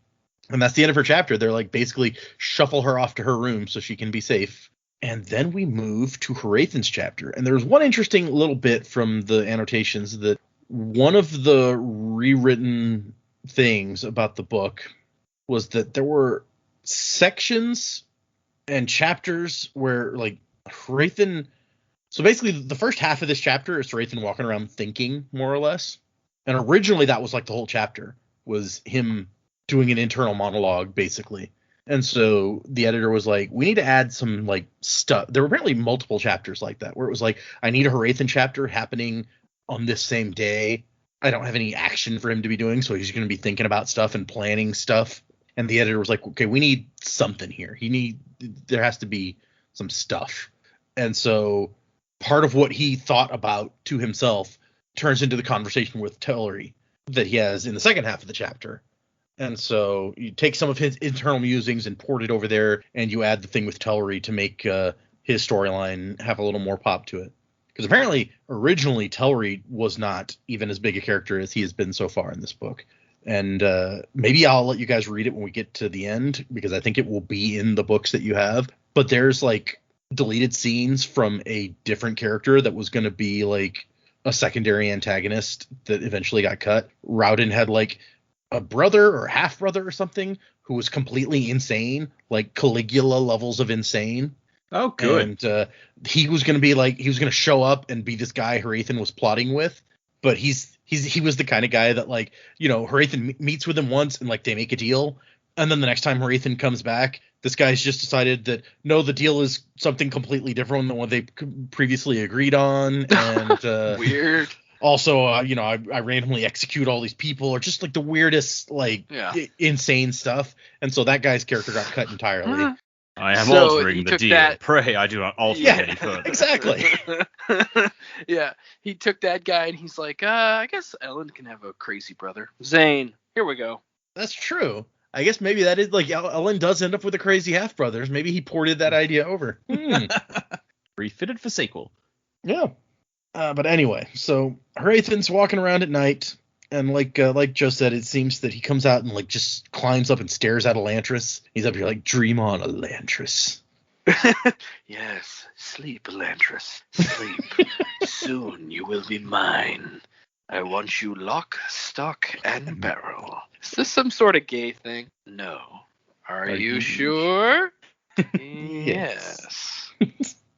And that's the end of her chapter. They're like basically shuffle her off to her room so she can be safe. And then we move to Hrathen's chapter. And there's one interesting little bit from the annotations that one of the rewritten things about the book was that there were sections and chapters where like Hrathen. So basically the first half of this chapter is Hrathen walking around thinking more or less. And originally that was like the whole chapter was him doing an internal monologue basically. And so the editor was like, we need to add some like stuff. There were apparently multiple chapters like that where it was like, I need a Hrathen chapter happening on this same day. I don't have any action for him to be doing. So he's going to be thinking about stuff and planning stuff. And the editor was like, okay, we need something here. There has to be some stuff. And so part of what he thought about to himself turns into the conversation with Tellery that he has in the second half of the chapter. And so you take some of his internal musings and port it over there, and you add the thing with Tellery to make his storyline have a little more pop to it. Because apparently, originally, Tellery was not even as big a character as he has been so far in this book. And maybe I'll let you guys read it when we get to the end, because I think it will be in the books that you have. But there's like deleted scenes from a different character that was going to be like a secondary antagonist that eventually got cut. Hrathen had like a brother or half brother or something who was completely insane, like Caligula levels of insane.
Oh, good.
And he was going to be like, he was going to show up and be this guy Hrathen was plotting with. But he was the kind of guy that, like, you know, Hrathen meets with him once and like they make a deal. And then the next time Hrathen comes back, this guy's just decided that, no, the deal is something completely different than what they previously agreed on. And
weird.
Also, you know, I randomly execute all these people, or just like the weirdest, like insane stuff. And so that guy's character got cut entirely.
I am
So
altering
he
the
took
deal.
that-
Pray I do not alter it any further.
Exactly.
Yeah, he took that guy and he's like, I guess Ellen can have a crazy brother. Zane, here we go.
That's true. I guess maybe that is like Ellen does end up with a crazy half brothers. Maybe he ported that idea over.
Refitted for sequel.
Yeah. But anyway, so Hrathen's walking around at night, and like Joe said, it seems that he comes out and like just climbs up and stares at Elantris. He's up here like, dream on, Elantris.
Yes, sleep, Elantris, sleep. Soon you will be mine. I want you lock, stock, and barrel. Is this some sort of gay thing? No. Are you sure? Yes.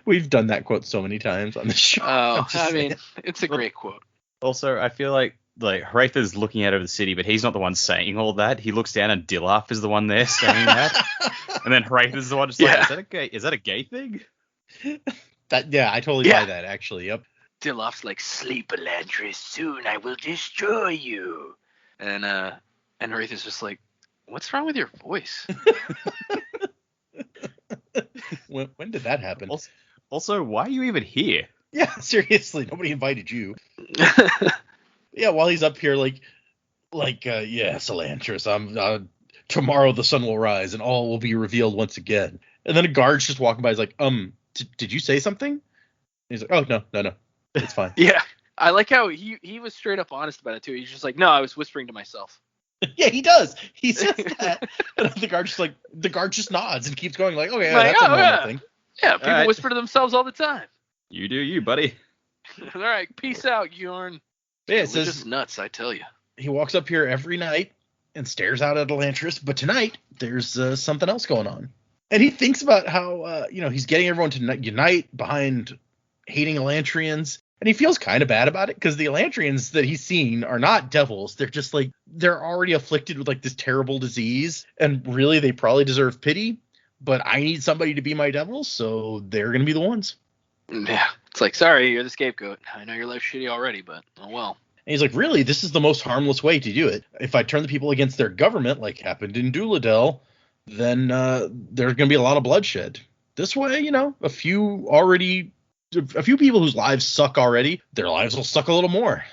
We've done that quote so many times on the show.
Oh, I mean, it's a great quote.
Also, I feel like Hrathen's looking out over the city, but he's not the one saying all that. He looks down and Dilaf is the one there saying that. And then Hrathen's the one just like, is that a gay thing?
I totally buy that, actually. Yep.
Dilaf's like, sleep, Elantris, soon I will destroy you. And Hrathen's just like, what's wrong with your voice?
When did that happen?
Also, why are you even here?
Yeah, seriously, nobody invited you. Yeah, while he's up here, yes, Elantris, tomorrow the sun will rise and all will be revealed once again. And then a guard's just walking by. He's like, did you say something? And he's like, oh, no, it's fine.
Yeah, I like how he was straight up honest about it too. He's just like, no, I was whispering to myself.
Yeah, he does. He says that. And the guard just nods and keeps going like, okay, that's a normal thing.
Yeah, people whisper to themselves all the time.
You do you, buddy.
All right, peace out, Fjorden.
Yeah,
it says just nuts, I tell you.
He walks up here every night and stares out at Elantris, but tonight there's something else going on. And he thinks about how he's getting everyone to unite behind hating Elantrians. And he feels kind of bad about it, because the Elantrians that he's seen are not devils. They're just like, they're already afflicted with like this terrible disease. And really, they probably deserve pity. But I need somebody to be my devil, so they're going to be the ones.
Yeah. It's like, sorry, you're the scapegoat. I know your life's shitty already, but oh well.
And he's like, really, this is the most harmless way to do it. If I turn the people against their government, like happened in Duladel, then there's going to be a lot of bloodshed. This way, a few people whose lives suck already, their lives will suck a little more.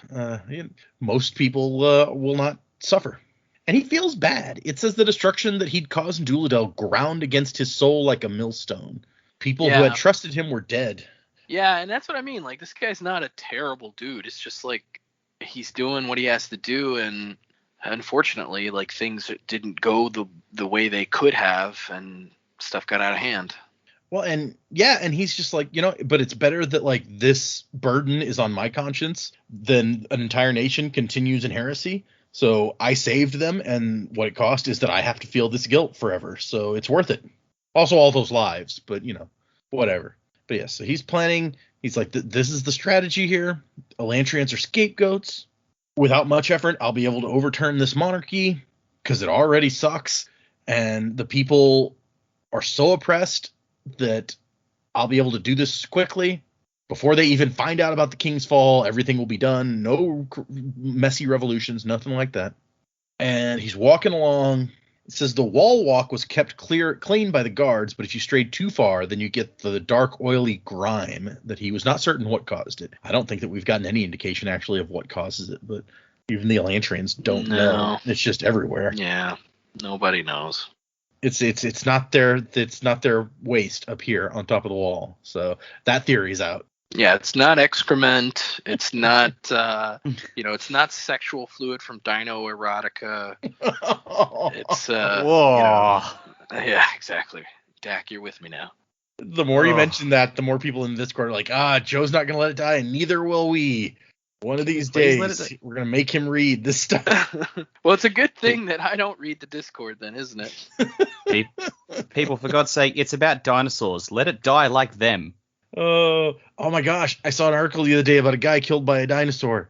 Most people will not suffer. And he feels bad. It says the destruction that he'd caused in Duladel ground against his soul like a millstone. People who had trusted him were dead.
Yeah, and that's what I mean. Like, this guy's not a terrible dude. It's just like he's doing what he has to do, and unfortunately, like, things didn't go the way they could have, and stuff got out of hand.
Well, and he's just like, but it's better that like this burden is on my conscience than an entire nation continues in heresy. So I saved them, and what it cost is that I have to feel this guilt forever. So it's worth it. Also, all those lives, but whatever. But yeah, so he's planning. He's like, this is the strategy here. Elantrians are scapegoats. Without much effort, I'll be able to overturn this monarchy because it already sucks. And the people are so oppressed that I'll be able to do this quickly. Before they even find out about the king's fall, everything will be done. No messy revolutions, nothing like that. And he's walking along. It says the wall walk was kept clean by the guards, but if you strayed too far, then you get the dark, oily grime that he was not certain what caused it. I don't think that we've gotten any indication actually of what causes it, but even the Elantrians don't know. It's just everywhere.
Yeah, nobody knows.
It's not their waste up here on top of the wall. So that theory's out.
Yeah, it's not excrement. It's not, it's not sexual fluid from Dino Erotica. It's,
Whoa.
yeah, exactly. Dak, you're with me now.
The more you mention that, the more people in the Discord are like, Joe's not going to let it die, and neither will we. One of these days, we're going to make him read this stuff.
Well, it's a good thing that I don't read the Discord then, isn't it?
People, for God's sake, it's about dinosaurs. Let it die like them.
Oh my gosh. I saw an article the other day about a guy killed by a dinosaur.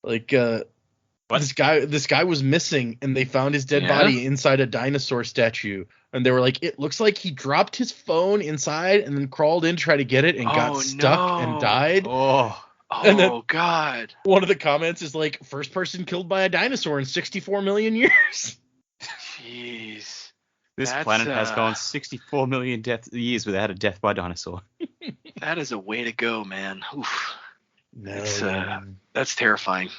Like, this guy was missing, and they found his dead body inside a dinosaur statue. And they were like, it looks like he dropped his phone inside and then crawled in to try to get it and got stuck and died.
Oh, God.
One of the comments is like, first person killed by a dinosaur in 64 million years.
Jeez.
This planet has gone 64 million years without a death by dinosaur.
That is a way to go, man. Oof.
No.
That's terrifying.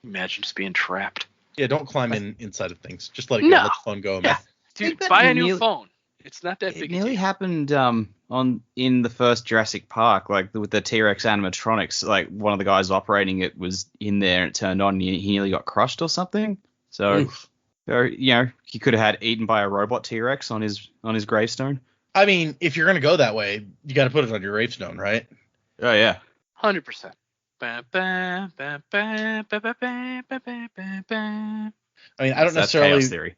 Imagine just being trapped.
Yeah, don't climb inside of things. Just let it go. Let the phone go.
Yeah. Dude, buy a new phone. It's not that big.
It nearly happened in the first Jurassic Park, like with the T-Rex animatronics. Like one of the guys operating it was in there and it turned on and he nearly got crushed or something. So, he could have had eaten by a robot T-Rex on his gravestone.
I mean, if you're gonna go that way, you got to put it on your gravestone, right?
Oh yeah,
100%.
I mean, I don't necessarily.
Chaos theory.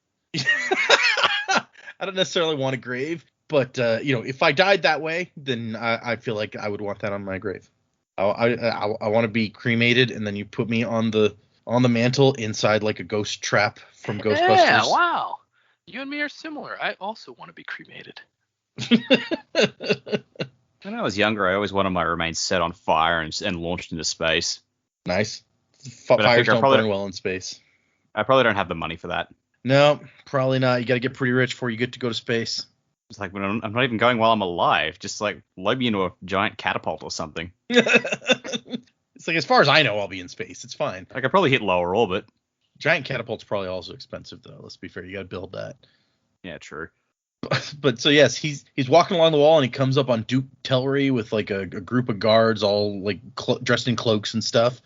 I don't necessarily want a grave, but if I died that way, then I feel like I would want that on my grave. I want to be cremated, and then you put me on the mantle inside like a ghost trap from Ghostbusters.
Yeah, wow. You and me are similar. I also want to be cremated.
When I was younger, I always wanted my remains set on fire and launched into space.
Nice. Fires don't burn well in space.
I probably don't have the money for that.
No, probably not. You got to get pretty rich before you get to go to space.
It's like, I'm not even going while I'm alive. Just like load me into a giant catapult or something.
It's like, as far as I know, I'll be in space. It's fine.
I could probably hit lower orbit.
Giant catapult's probably also expensive, though. Let's be fair. You got to build that.
Yeah, true.
But so yes, he's walking along the wall and he comes up on Duke Tellery with like a group of guards all like dressed in cloaks and stuff.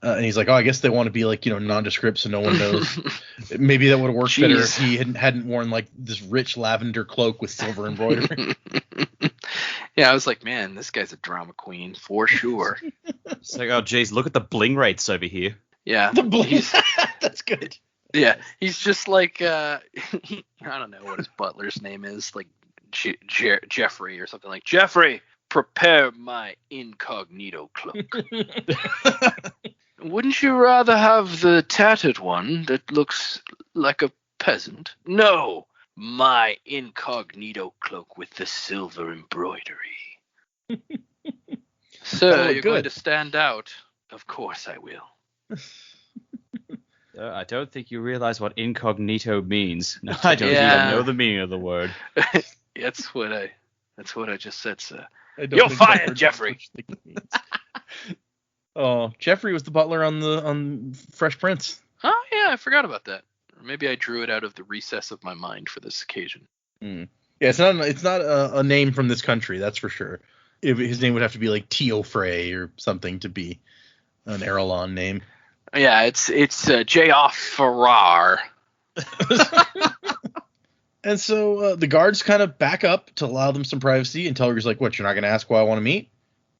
And he's like, I guess they want to be like, nondescript so no one knows. Maybe that would have worked better if he hadn't worn like this rich lavender cloak with silver embroidery.
Yeah, I was like, man, this guy's a drama queen for sure.
It's like, oh, geez, look at the bling rates over here.
Yeah.
The bling. That's good.
Yeah, he's just like, I don't know what his butler's name is, like Jeffrey or something like, Jeffrey, prepare my incognito cloak. Wouldn't you rather have the tattered one that looks like a peasant? No, my incognito cloak with the silver embroidery. So you're going to stand out? Of course I will.
I don't think you realize what incognito means. No, I don't even know the meaning of the word.
That's what I just said, sir.
You're
fired, Jeffrey.
Oh, Jeffrey was the butler on Fresh Prince.
Oh yeah, I forgot about that. Or maybe I drew it out of the recess of my mind for this occasion.
Yeah, it's not a name from this country, that's for sure. His name would have to be like Teofrey or something to be an Erelon name.
Yeah, it's J.Off Farrar.
And so the guards kind of back up to allow them some privacy, and Teller's like, what, you're not going to ask who I want to meet?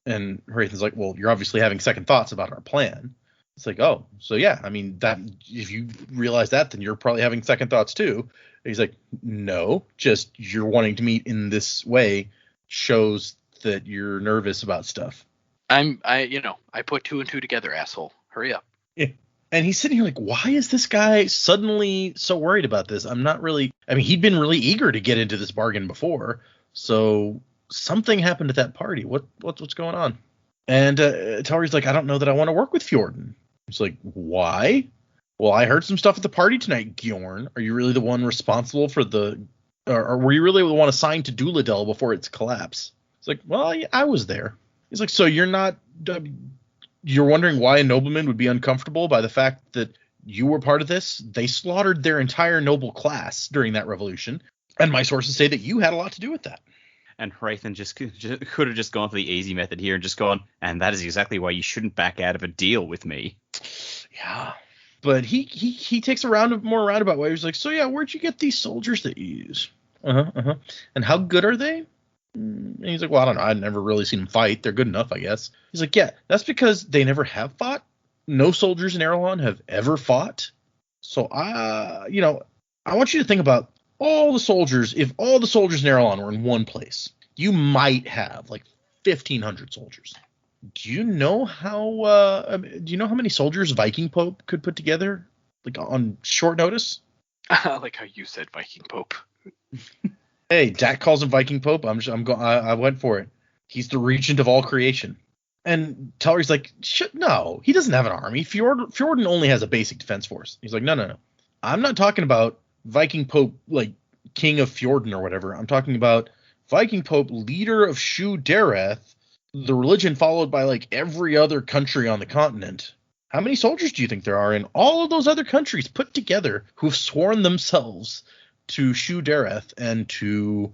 And Hrathen's like, well, you're obviously having second thoughts about our plan. It's like, oh, so yeah, I mean, that if you realize that, then you're probably having second thoughts too. And he's like, no, just you're wanting to meet in this way shows that you're nervous about stuff.
I put two and two together, asshole. Hurry up.
Yeah. And he's sitting here like, why is this guy suddenly so worried about this? He'd been really eager to get into this bargain before. So something happened at that party. What's going on? And Teller's like, I don't know that I want to work with Fjorden. He's like, why? Well, I heard some stuff at the party tonight, Gjorn. Are you really the one responsible for or were you really the one assigned to Duladel before its collapse? It's like, well, I was there. He's like, so you're wondering why a nobleman would be uncomfortable by the fact that you were part of this? They slaughtered their entire noble class during that revolution, and my sources say that you had a lot to do with that.
And Hrathen just could have just gone for the easy method here and just gone, and that is exactly why you shouldn't back out of a deal with me.
Yeah. But he takes a more roundabout way. He's like, so yeah, where'd you get these soldiers that you use? And how good are they? And he's like, well, I don't know. I've never really seen them fight. They're good enough, I guess. He's like, yeah, that's because they never have fought. No soldiers in Erelon have ever fought. So I want you to think about all the soldiers. If all the soldiers in Erelon were in one place, you might have like 1,500 soldiers. Do you know how many soldiers Viking Pope could put together, like on short notice?
I like how you said Viking Pope.
Hey, Dak calls him Viking Pope. I went for it. He's the regent of all creation. And Teller's like, no, he doesn't have an army. Fjorden only has a basic defense force. He's like, no. I'm not talking about Viking Pope, like King of Fjorden or whatever. I'm talking about Viking Pope, leader of Shu Dereth, the religion followed by like every other country on the continent. How many soldiers do you think there are in all of those other countries put together who've sworn themselves to Shu Dereth and to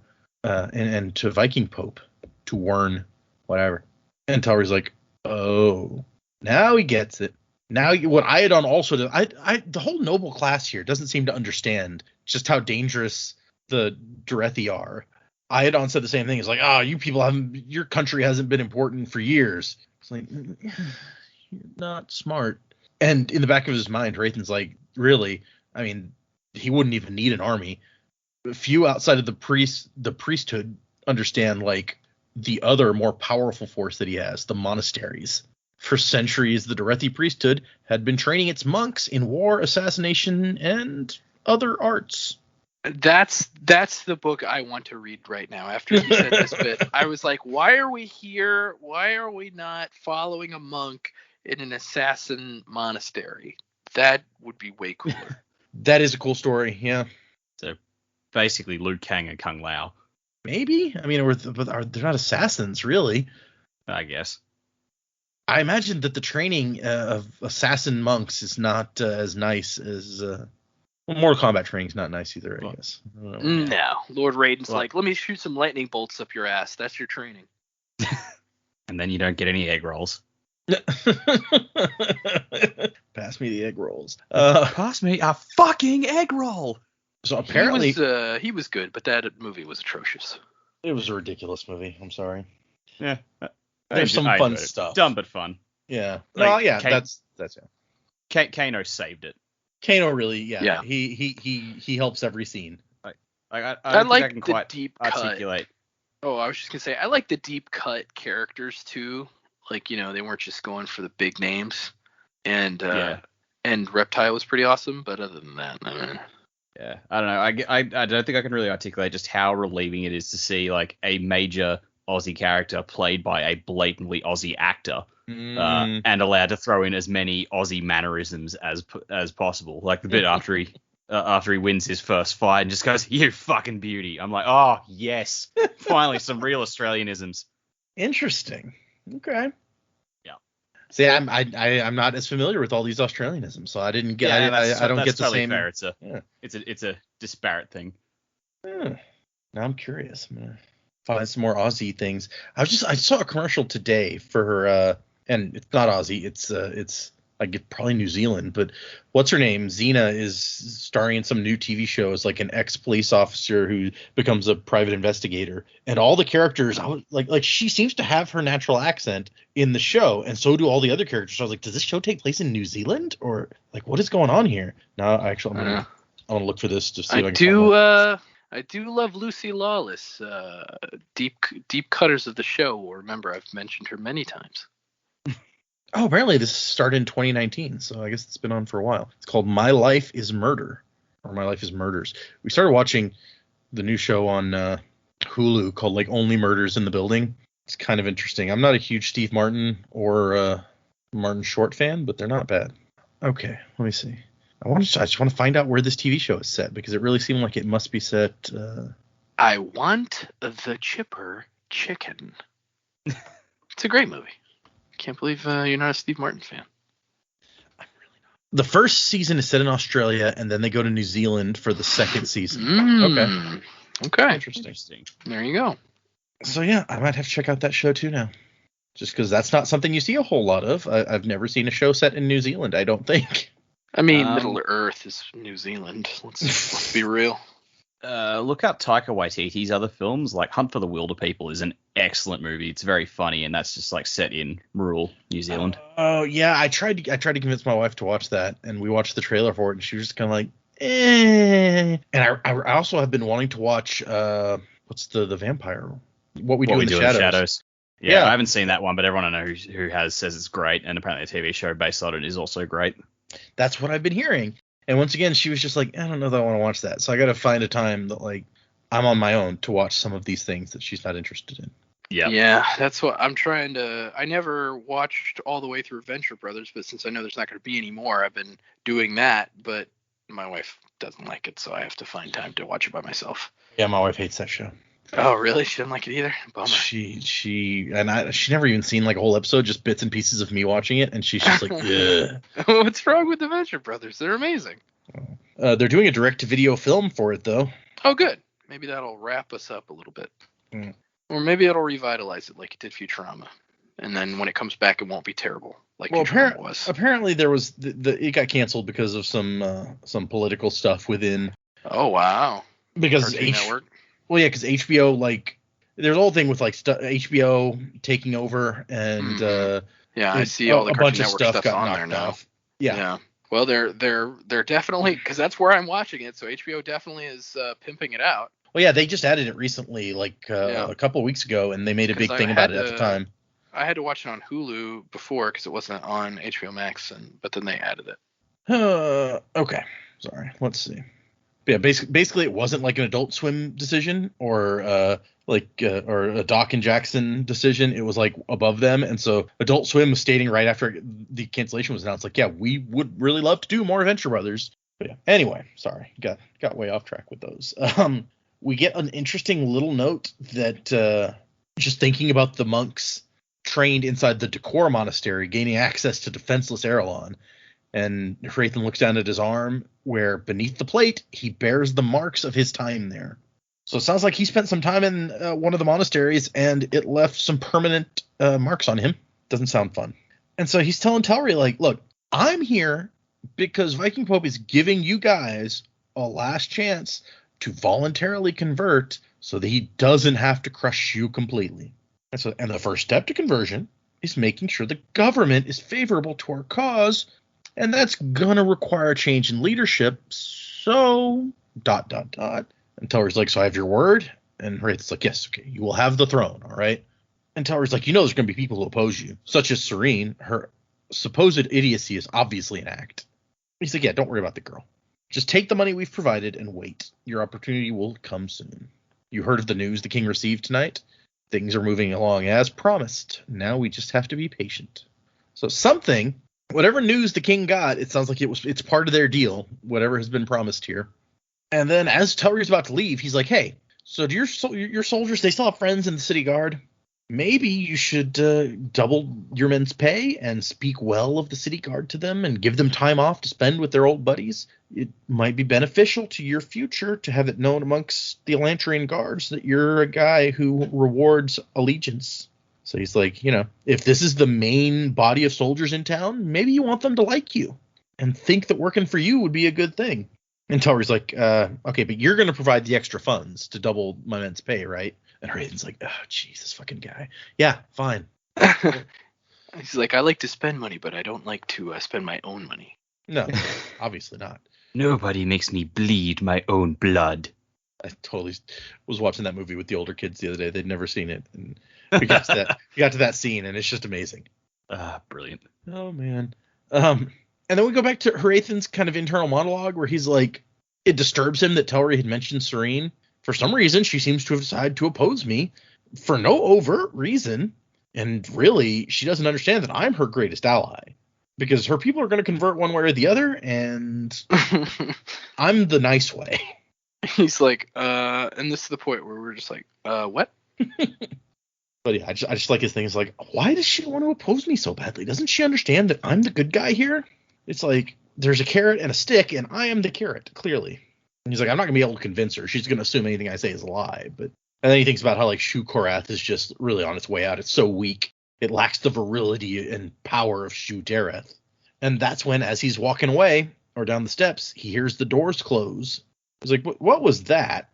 Viking Pope, to Wern, whatever? And Teller's like, oh, now he gets it. Now what Iadon also does, the whole noble class here doesn't seem to understand just how dangerous the Derethi are. Iadon said the same thing. It's like, you people your country hasn't been important for years. It's like, you're not smart. And in the back of his mind, Hrathen's like, really? I mean, he wouldn't even need an army. Few outside of the priesthood understand like the other more powerful force that he has, the monasteries. For centuries, the Derethi priesthood had been training its monks in war, assassination, and other arts.
That's the book I want to read right now. After you said this bit, I was like, why are we here? Why are we not following a monk in an assassin monastery? That would be way cooler.
That is a cool story, yeah.
So basically Liu Kang and Kung Lao.
Maybe? I mean, they're not assassins, really.
I guess.
I imagine that the training of assassin monks is not as nice as... Mortal Kombat training's not nice either, I guess.
No. Lord Raiden's like, let me shoot some lightning bolts up your ass. That's your training.
And then you don't get any egg rolls.
Pass me the egg rolls.
Pass me a fucking egg roll.
So apparently...
He was good, but that movie was atrocious.
It was a ridiculous movie. I'm sorry.
Yeah.
There's some fun stuff.
Dumb but fun.
Yeah.
Like,
yeah, that's yeah.
Kano saved it.
Kano really, yeah. He helps every scene.
I
don't
like
think I can
the
quite
deep
articulate.
cut. Oh, I was just gonna say I like the deep cut characters too. Like, they weren't just going for the big names. And Reptile was pretty awesome, but other than that,
yeah, I don't know. I don't think I can really articulate just how relieving it is to see like a major Aussie character played by a blatantly Aussie actor. And allowed to throw in as many Aussie mannerisms as possible. Like the bit after he wins his first fight and just goes, "You fucking beauty." I'm like, oh yes, finally some real Australianisms.
Interesting. Okay.
Yeah.
See, I'm not as familiar with all these Australianisms, so I didn't get. I don't get the
totally
same.
Fair. It's a disparate thing.
Now I'm curious. I'm gonna find some more Aussie things. I saw a commercial today for her. And it's not Aussie. It's like probably New Zealand. But what's her name? Xena is starring in some new TV show as like an ex-police officer who becomes a private investigator. And all the characters, I was like she seems to have her natural accent in the show, and so do all the other characters. So I was like, does this show take place in New Zealand or like what is going on here? Now, actually, I'm gonna look for this to see if I can.
I do love Lucy Lawless. Deep cutters of the show. Remember, I've mentioned her many times.
Oh, apparently this started in 2019, so I guess it's been on for a while. It's called My Life is Murder, or My Life is Murders. We started watching the new show on Hulu called like Only Murders in the Building. It's kind of interesting. I'm not a huge Steve Martin or Martin Short fan, but they're not bad. Okay, let me see. I just want to find out where this TV show is set, because it really seemed like it must be set...
I Want the Chipper Chicken. It's a great movie. Can't believe you're not a Steve Martin fan.
I'm really not. The first season is set in Australia, and then they go to New Zealand for the second season.
Okay.
Interesting.
There you go.
So yeah, I might have to check out that show too now. Just because that's not something you see a whole lot of. I've never seen a show set in New Zealand, I don't think.
I mean, Middle Earth is New Zealand. Let's be real.
Look up Taika Waititi's other films. Like Hunt for the Wilder People is an excellent movie. It's very funny, and that's just like set in rural New Zealand.
Oh yeah, I tried to convince my wife to watch that, and we watched the trailer for it, and she was just kind of like, eh. And I also have been wanting to watch what's the vampire? What We Do in the Shadows.
Yeah, I haven't seen that one, but everyone I know who has says it's great, and apparently a TV show based on it is also great.
That's what I've been hearing. And once again, she was just like, I don't know that I want to watch that. So I got to find a time that like I'm on my own to watch some of these things that she's not interested in.
Yeah, that's what I'm trying to. I never watched all the way through Venture Brothers, but since I know there's not going to be any more, I've been doing that. But my wife doesn't like it, so I have to find time to watch it by myself.
Yeah, my wife hates that show.
Oh, really? She doesn't like it either? Bummer.
She never even seen like a whole episode, just bits and pieces of me watching it, and she's just like, ugh.
What's wrong with the Venture Brothers? They're amazing.
They're doing a direct-to-video film for it, though.
Oh, good. Maybe that'll wrap us up a little bit.
Mm.
Or maybe it'll revitalize it like it did Futurama. And then when it comes back, it won't be terrible like Futurama was.
Apparently there was it got canceled because of some political stuff within.
Oh, wow.
Because
Network?
Well, yeah, because HBO, like, there's a whole thing with, like, HBO taking over, and,
I see all the
bunch
Cartoon
of
Network
stuff
stuff's
got
on
knocked
there now.
off. Yeah.
Well, they're definitely, because that's where I'm watching it, so HBO definitely is pimping it out.
Well, yeah, they just added it recently, like, a couple of weeks ago, and they made a big thing about it at the time.
I had to watch it on Hulu before, because it wasn't on HBO Max, but then they added it.
Okay. Sorry. Let's see. Yeah, basically it wasn't like an Adult Swim decision or a Doc and Jackson decision. It was like above them, and so Adult Swim was stating right after the cancellation was announced, like, yeah, we would really love to do more Venture Brothers. But yeah. Anyway, sorry, got way off track with those. We get an interesting little note that just thinking about the monks trained inside the Decor Monastery gaining access to defenseless Erelon. And Hrathen looks down at his arm, where beneath the plate, he bears the marks of his time there. So it sounds like he spent some time in one of the monasteries, and it left some permanent marks on him. Doesn't sound fun. And so he's telling Telri, like, look, I'm here because Viking Pope is giving you guys a last chance to voluntarily convert so that he doesn't have to crush you completely. And the first step to conversion is making sure the government is favorable to our cause. And that's going to require a change in leadership. So, ... And Telri's like, so I have your word? And Hrathen's like, yes, okay, you will have the throne, all right? And Telri's like, there's going to be people who oppose you, such as Sarene. Her supposed idiocy is obviously an act. He's like, yeah, don't worry about the girl. Just take the money we've provided and wait. Your opportunity will come soon. You heard of the news the king received tonight? Things are moving along as promised. Now we just have to be patient. So whatever news the king got, it sounds like it's part of their deal, whatever has been promised here. And then as Telri's about to leave, he's like, hey, so do your soldiers, they still have friends in the city guard? Maybe you should double your men's pay and speak well of the city guard to them and give them time off to spend with their old buddies. It might be beneficial to your future to have it known amongst the Elantrian guards that you're a guy who rewards allegiance. So he's like, if this is the main body of soldiers in town, maybe you want them to like you and think that working for you would be a good thing. And Telri's like, okay, but you're going to provide the extra funds to double my men's pay, right? And Hrathen's like, oh, jeez, this fucking guy. Yeah, fine.
He's like, I like to spend money, but I don't like to spend my own money.
No, obviously not.
Nobody makes me bleed my own blood.
I totally was watching that movie with the older kids the other day. They'd never seen it. And we got to that scene, and it's just amazing.
Brilliant.
Oh, man. And then we go back to Hrathen's kind of internal monologue where he's like, it disturbs him that Telri had mentioned Sarene. For some reason, she seems to have decided to oppose me for no overt reason. And really, she doesn't understand that I'm her greatest ally. Because her people are going to convert one way or the other, and I'm the nice way.
He's like, and this is the point where we're just like, what?
But yeah, I just like his thing. It's like, why does she want to oppose me so badly? Doesn't she understand that I'm the good guy here? It's like, there's a carrot and a stick, and I am the carrot, clearly. And he's like, I'm not going to be able to convince her. She's going to assume anything I say is a lie. But And then he thinks about how like Shu Korath is just really on its way out. It's so weak. It lacks the virility and power of Shu Dereth. And that's when, as he's walking away or down the steps, he hears the doors close. He's like, what was that?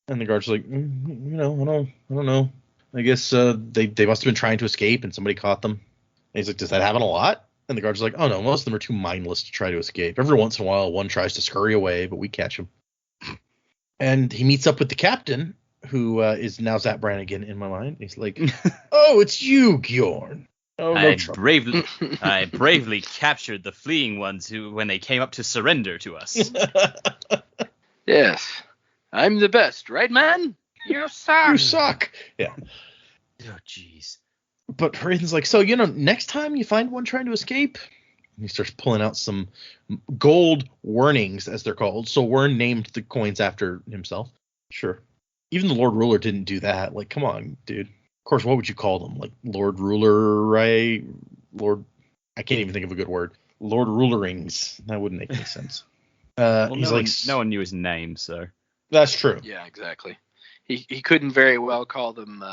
And the guard's like, I don't know. I guess they must have been trying to escape and somebody caught them. And he's like, does that happen a lot? And the guard's like, oh no, most of them are too mindless to try to escape. Every once in a while, one tries to scurry away, but we catch him. And he meets up with the captain, who is now Zapp Brannigan in my mind. He's like, oh, it's you, Gjorn. Oh, no trouble.
I bravely captured the fleeing ones when they came up to surrender to us.
Yes, I'm the best, right, man? You suck.
You suck. Yeah.
Oh, jeez.
But Hrathen's like, so, next time you find one trying to escape, and he starts pulling out some gold warnings, as they're called. So Wern named the coins after himself. Sure. Even the Lord Ruler didn't do that. Like, come on, dude. Of course, what would you call them? Like Lord Ruler, right? I can't even think of a good word. Lord Rulerings. That wouldn't make any sense.
No one knew his name, so.
That's true.
Yeah, exactly. He couldn't very well call them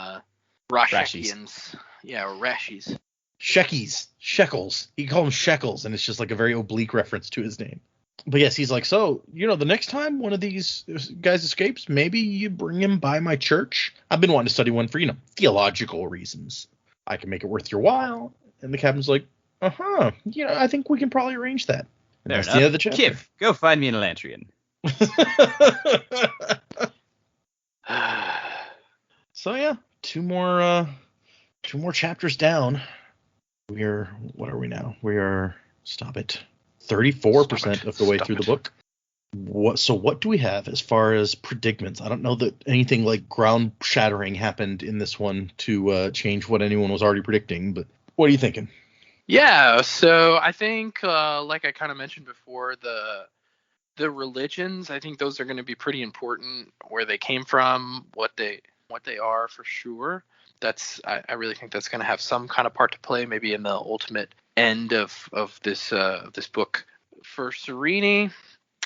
Rashians. Yeah, or Rashies.
Shekels. He called them Shekels, and it's just like a very oblique reference to his name. But yes, he's like, so, the next time one of these guys escapes, maybe you bring him by my church. I've been wanting to study one for, theological reasons. I can make it worth your while. And the captain's like, I think we can probably arrange that. And that's the end of the chapter.
Kiv, go find me an Elantrian.
So yeah, two more chapters down. What are we now? We are 34% of the way through the book. What do we have as far as predicaments? I don't know that anything like ground shattering happened in this one to change what anyone was already predicting, but what are you thinking?
Yeah, so I think like I kind of mentioned before, the religions, I think those are going to be pretty important, where they came from, what they are for sure. I really think that's going to have some kind of part to play, maybe in the ultimate end of this book. For Sarene,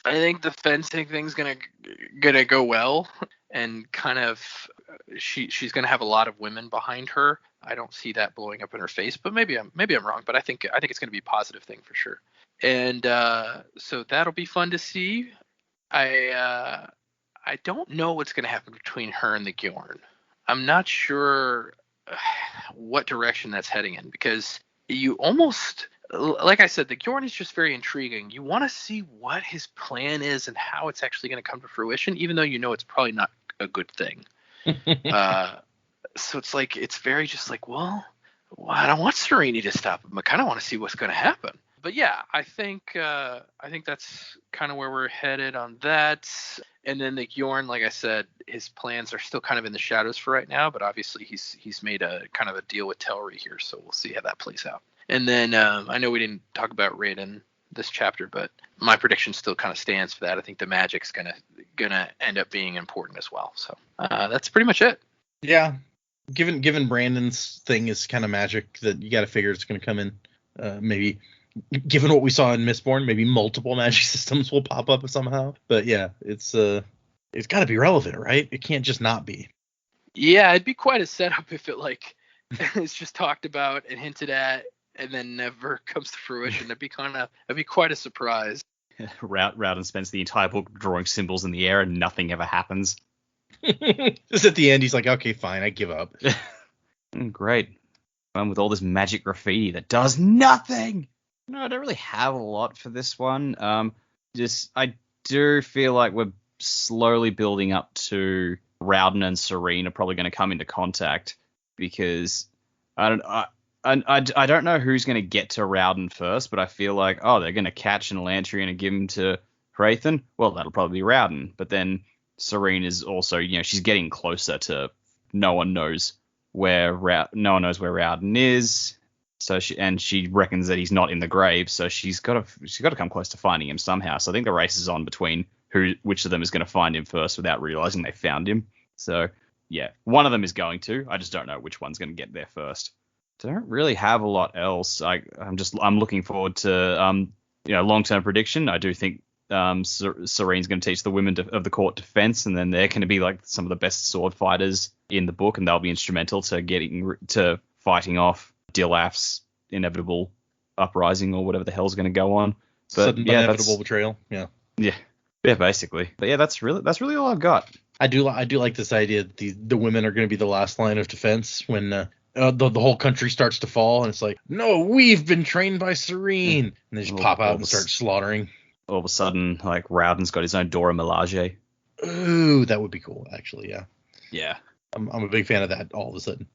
I think the fencing thing's gonna go well, and kind of she's gonna have a lot of women behind her. I don't see that blowing up in her face, but maybe I'm wrong. But I think it's gonna be a positive thing for sure. And so that'll be fun to see. I don't know what's gonna happen between her and the Gjorn. I'm not sure what direction that's heading in, because you almost, like I said, the Gjorn is just very intriguing. You want to see what his plan is and how it's actually going to come to fruition, even though it's probably not a good thing. So it's very just like, well, I don't want Sarene to stop him. I kind of want to see what's going to happen. But yeah, I think that's kind of where we're headed on that. And then the Gjorn, like I said, his plans are still kind of in the shadows for right now, but obviously he's made a kind of a deal with Telri here, so we'll see how that plays out. And then I know we didn't talk about Hrathen this chapter, but my prediction still kind of stands for that. I think the magic's gonna end up being important as well. So that's pretty much it.
Yeah, given Brandon's thing is kind of magic, that you got to figure it's going to come in. Maybe given what we saw in Mistborn, maybe multiple magic systems will pop up somehow. But yeah, it's got to be relevant, right? It can't just not be.
Yeah, it'd be quite a setup if it it's just talked about and hinted at, and then never comes to fruition. That'd be quite a surprise.
Hrathen spends the entire book drawing symbols in the air and nothing ever happens.
Just at the end, he's like, okay, fine, I give up.
Great. With all this magic graffiti that does nothing. No, I don't really have a lot for this one. I do feel like we're slowly building up to Hrathen and Sarene are probably going to come into contact, because I don't know who's going to get to Hrathen first, but I feel like, they're going to catch an Elantrian and give him to Hrathen. Well, that'll probably be Hrathen. But then Sarene is also, she's getting closer to no one knows where Hrathen is. So she reckons that he's not in the grave, so she's got to come close to finding him somehow. So I think the race is on between which of them is going to find him first without realizing they found him. So yeah, one of them is going to. I just don't know which one's going to get there first. Don't really have a lot else. I'm looking forward to long-term prediction. I do think Sarene's going to teach the women of the court defense, and then they're going to be like some of the best sword fighters in the book, and they'll be instrumental to fighting off Dilaf's inevitable uprising or whatever the hell's going to go on. But
Sudden inevitable betrayal. Yeah,
basically. But yeah, that's really all I've got.
I do like this idea that the women are going to be the last line of defense when the whole country starts to fall, and it's like, no, we've been trained by Sarene, and they just pop out and start slaughtering.
All of a sudden, like, Hrathen's got his own Dora Milaje.
Ooh, that would be cool, actually. Yeah.
Yeah.
I'm a big fan of that. All of a sudden,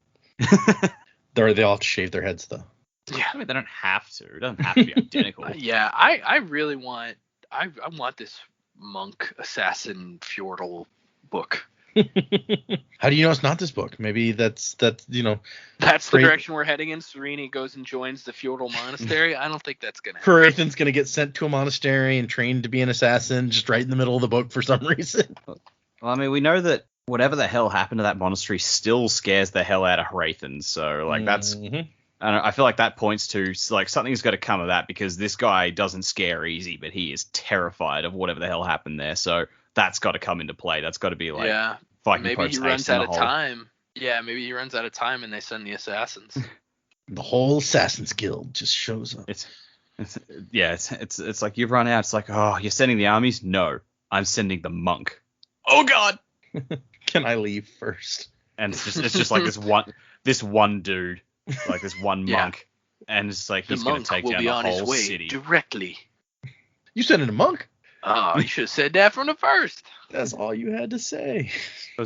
they all have to shave their heads though.
Yeah,
I mean, they don't have to. It doesn't have to be identical.
Yeah, I really want I want this monk assassin Fjordle book.
How do you know it's not this book? Maybe that's
That's the direction we're heading in. Sarene goes and joins the Fjordle monastery. I don't think that's gonna happen.
Hrathen's gonna get sent to a monastery and trained to be an assassin, just right in the middle of the book for some reason.
Well, I mean, we know that whatever the hell happened to that monastery still scares the hell out of Hrathen. So, like, that's. I feel like that points to, like, something's got to come of that, because this guy doesn't scare easy, but he is terrified of whatever the hell happened there. So that's got to come into play. That's got to be, like, fighting
maybe
Pope's
he runs
ace in
out
the
of
hole.
time. Yeah, maybe he runs out of time and they send the assassins.
The whole Assassin's Guild just shows up.
It's like, you've run out. It's like, oh, you're sending the armies? No, I'm sending the monk. Oh God!
Can I leave first?
And it's just like this one dude. Like this one monk, and it's like he's going to take down the whole city
directly.
You sent in a monk?
Oh, you should have said that from the first.
That's all you had to say.
I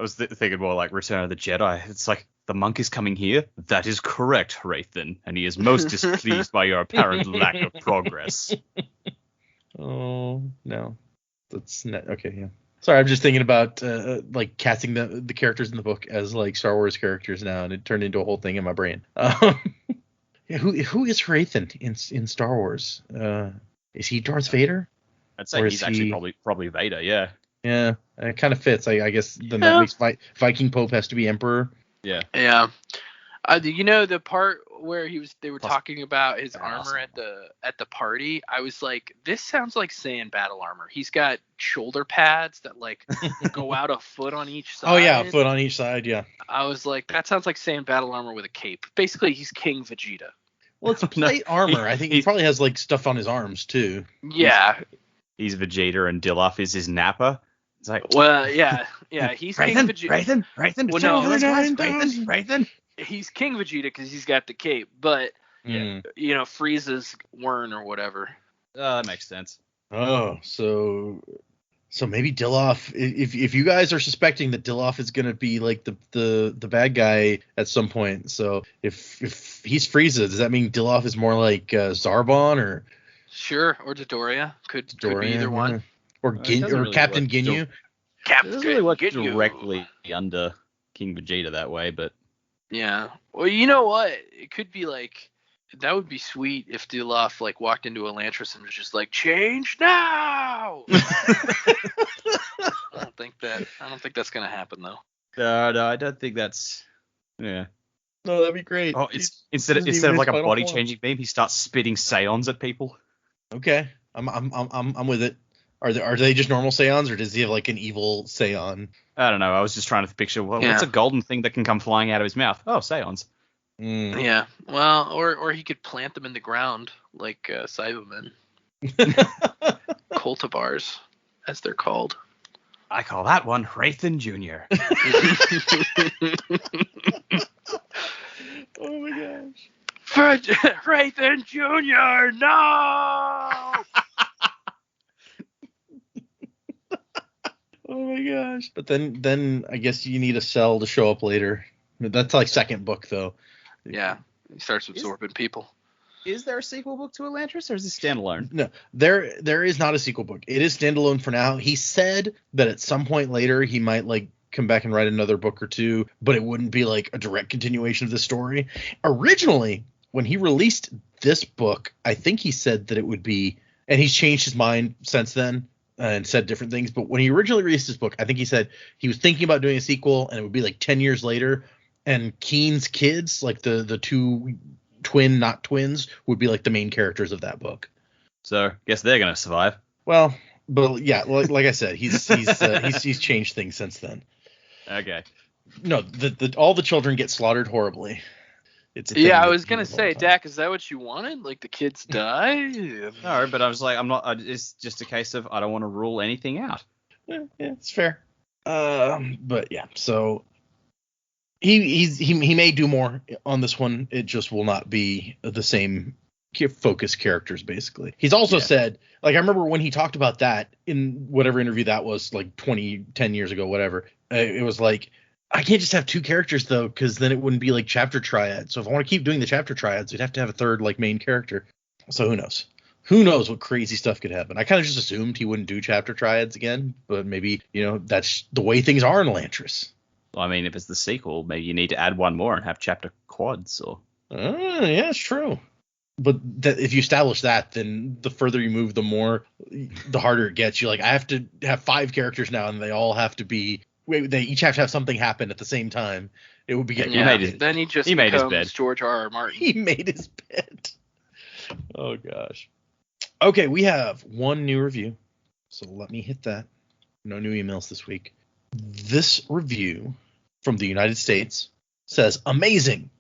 was thinking more like Return of the Jedi. It's like, the monk is coming here. That is correct, Hrathen, and he is most displeased by your apparent lack of progress.
Oh no, that's not okay. Yeah. Sorry, I'm just thinking about like casting the characters in the book as like Star Wars characters now, and it turned into a whole thing in my brain. Who is Hrathen in Star Wars? Is he Darth Vader?
I'd say he's actually probably Vader. Yeah.
Yeah, it kind of fits. I guess then that makes Viking Pope has to be Emperor.
Yeah.
Yeah. The part where they were talking about his armor at the party, I was like, this sounds like Saiyan battle armor. He's got shoulder pads that like go out a foot on each side.
Oh yeah, a foot on each side, yeah.
I was like, that sounds like Saiyan battle armor with a cape. Basically, he's King Vegeta.
Well, it's plate armor. I think he probably has like stuff on his arms too.
Yeah.
He's Vegeta and Dilaf is his Nappa. It's like,
well, yeah, he's King Vegeta.
Hrathen,
well, no,
Hrathen.
He's King Vegeta because he's got the cape, but Frieza's Wern or whatever.
That makes sense.
Oh, so maybe Dilaf. If you guys are suspecting that Dilaf is gonna be like the bad guy at some point, so if he's Frieza, does that mean Dilaf is more like Zarbon or?
Sure, or Dodoria. Could be either one.
Or Captain Ginyu.
Captain doesn't really work directly under King Vegeta that way, but
yeah. Well, you know what? It could be like, that would be sweet if Dilaf like walked into Elantris and was just like, change now. I don't think that's gonna happen though.
No, I don't think that's. Yeah.
No, that'd be great.
Oh, instead of like a body changing beam, he starts spitting Seons at people.
Okay, I'm with it. Are they just normal Seons, or does he have like an evil Seon?
I don't know. I was just trying to picture, what's a golden thing that can come flying out of his mouth? Oh, Seons.
Yeah. Well, or he could plant them in the ground like Cybermen. Cultivars, as they're called.
I call that one Hrathen Jr.
Oh my gosh.
Hrathen Jr. No.
Oh my gosh. But then I guess you need a cell to show up later. That's like second book though.
Yeah. He starts absorbing people.
Is there a sequel book to Elantris, or is this standalone?
No, there is not a sequel book. It is standalone for now. He said that at some point later he might like come back and write another book or two, but it wouldn't be like a direct continuation of the story. Originally, when he released this book, I think he said that it would be, and he's changed his mind since then and said different things. But when he originally released this book, I think he said he was thinking about doing a sequel, and it would be like 10 years later. And Keen's kids, like the two not twins, would be like the main characters of that book.
So guess they're gonna survive.
Well, but yeah, like I said, he's changed things since then.
Okay.
No, all the children get slaughtered horribly. It's a thing
Yeah, I
that
was gonna
he does all the
say,
time.
Dak, is that what you wanted? Like the kids die?
No, but I was like, I'm not. It's just a case of I don't want to rule anything out.
Yeah, it's fair. But yeah, so he may do more on this one. It just will not be the same focus characters, basically. He's also said, like, I remember when he talked about that in whatever interview that was, like 10 years ago, whatever. It was like, I can't just have two characters though, because then it wouldn't be like chapter triad. So if I want to keep doing the chapter triads, we'd have to have a third like main character. So who knows? Who knows what crazy stuff could happen? I kind of just assumed he wouldn't do chapter triads again, but maybe, that's the way things are in Elantris.
Well, I mean, if it's the sequel, maybe you need to add one more and have chapter quads or.
Yeah, it's true. But if you establish that, then the further you move, the harder it gets. You're like, I have to have 5 characters now, and they all have to be. They each have to have something happen at the same time. It would be getting.
Then he
made his
becomes
bed.
George R.R. Martin.
He made his bed. Oh gosh. Okay, we have one new review, so let me hit that. No new emails this week. This review from the United States says, amazing.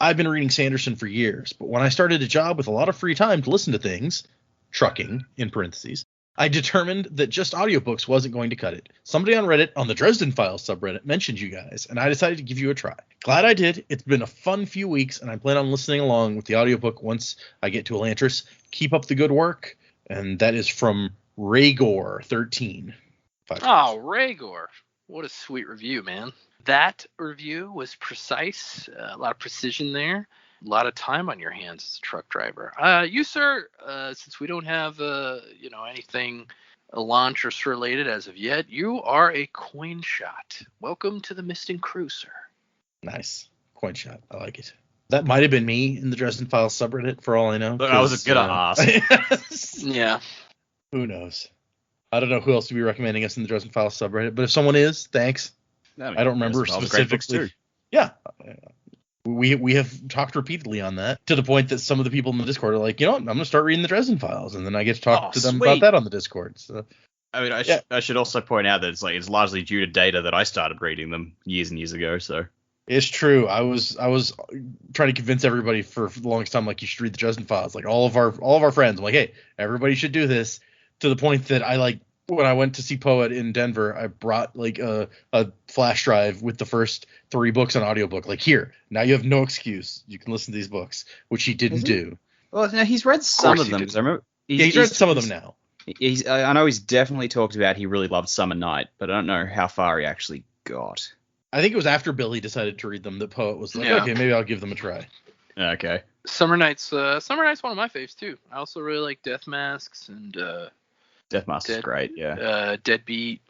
I've been reading Sanderson for years, but when I started a job with a lot of free time to listen to things, trucking in parentheses, I determined that just audiobooks wasn't going to cut it. Somebody on Reddit on the Dresden Files subreddit mentioned you guys, and I decided to give you a try. Glad I did. It's been a fun few weeks, and I plan on listening along with the audiobook once I get to Elantris. Keep up the good work. And that is from Raygor13.
Oh, Raygor. What a sweet review, man. That review was precise. A lot of precision there. A lot of time on your hands as a truck driver. You, sir, since we don't have anything Elantris related as of yet, you are a coin shot. Welcome to the Mist and Crew, sir.
Nice. Coin shot. I like it. That might have been me in the Dresden Files subreddit, for all I know.
But I was gonna ask.
Yeah.
Who knows? I don't know who else to be recommending us in the Dresden Files subreddit, but if someone is, thanks. I don't remember specifically. Yeah. We have talked repeatedly on that, to the point that some of the people in the Discord are like, I'm going to start reading the Dresden Files, and then I get to talk to them about that on the Discord. So,
I mean, I should also point out that it's largely due to data that I started reading them years and years ago. So
it's true. I was trying to convince everybody for the longest time, like, you should read the Dresden Files. Like all of our friends, I'm like, hey, everybody should do this. To the point that when I went to see Poet in Denver, I brought like a flash drive with the first 3 books on audiobook. Like, here, now you have no excuse. You can listen to these books, which he didn't do.
Well, now he's read some of them.
I remember he's read some of them now.
I know he's definitely talked about he really loved Summer Night, but I don't know how far he actually got.
I think it was after Billy decided to read them that Poet was like, okay, maybe I'll give them a try.
Okay.
Summer Night's one of my faves too. I also really like Death Masks and
Death Mask is great, yeah.
Deadbeat.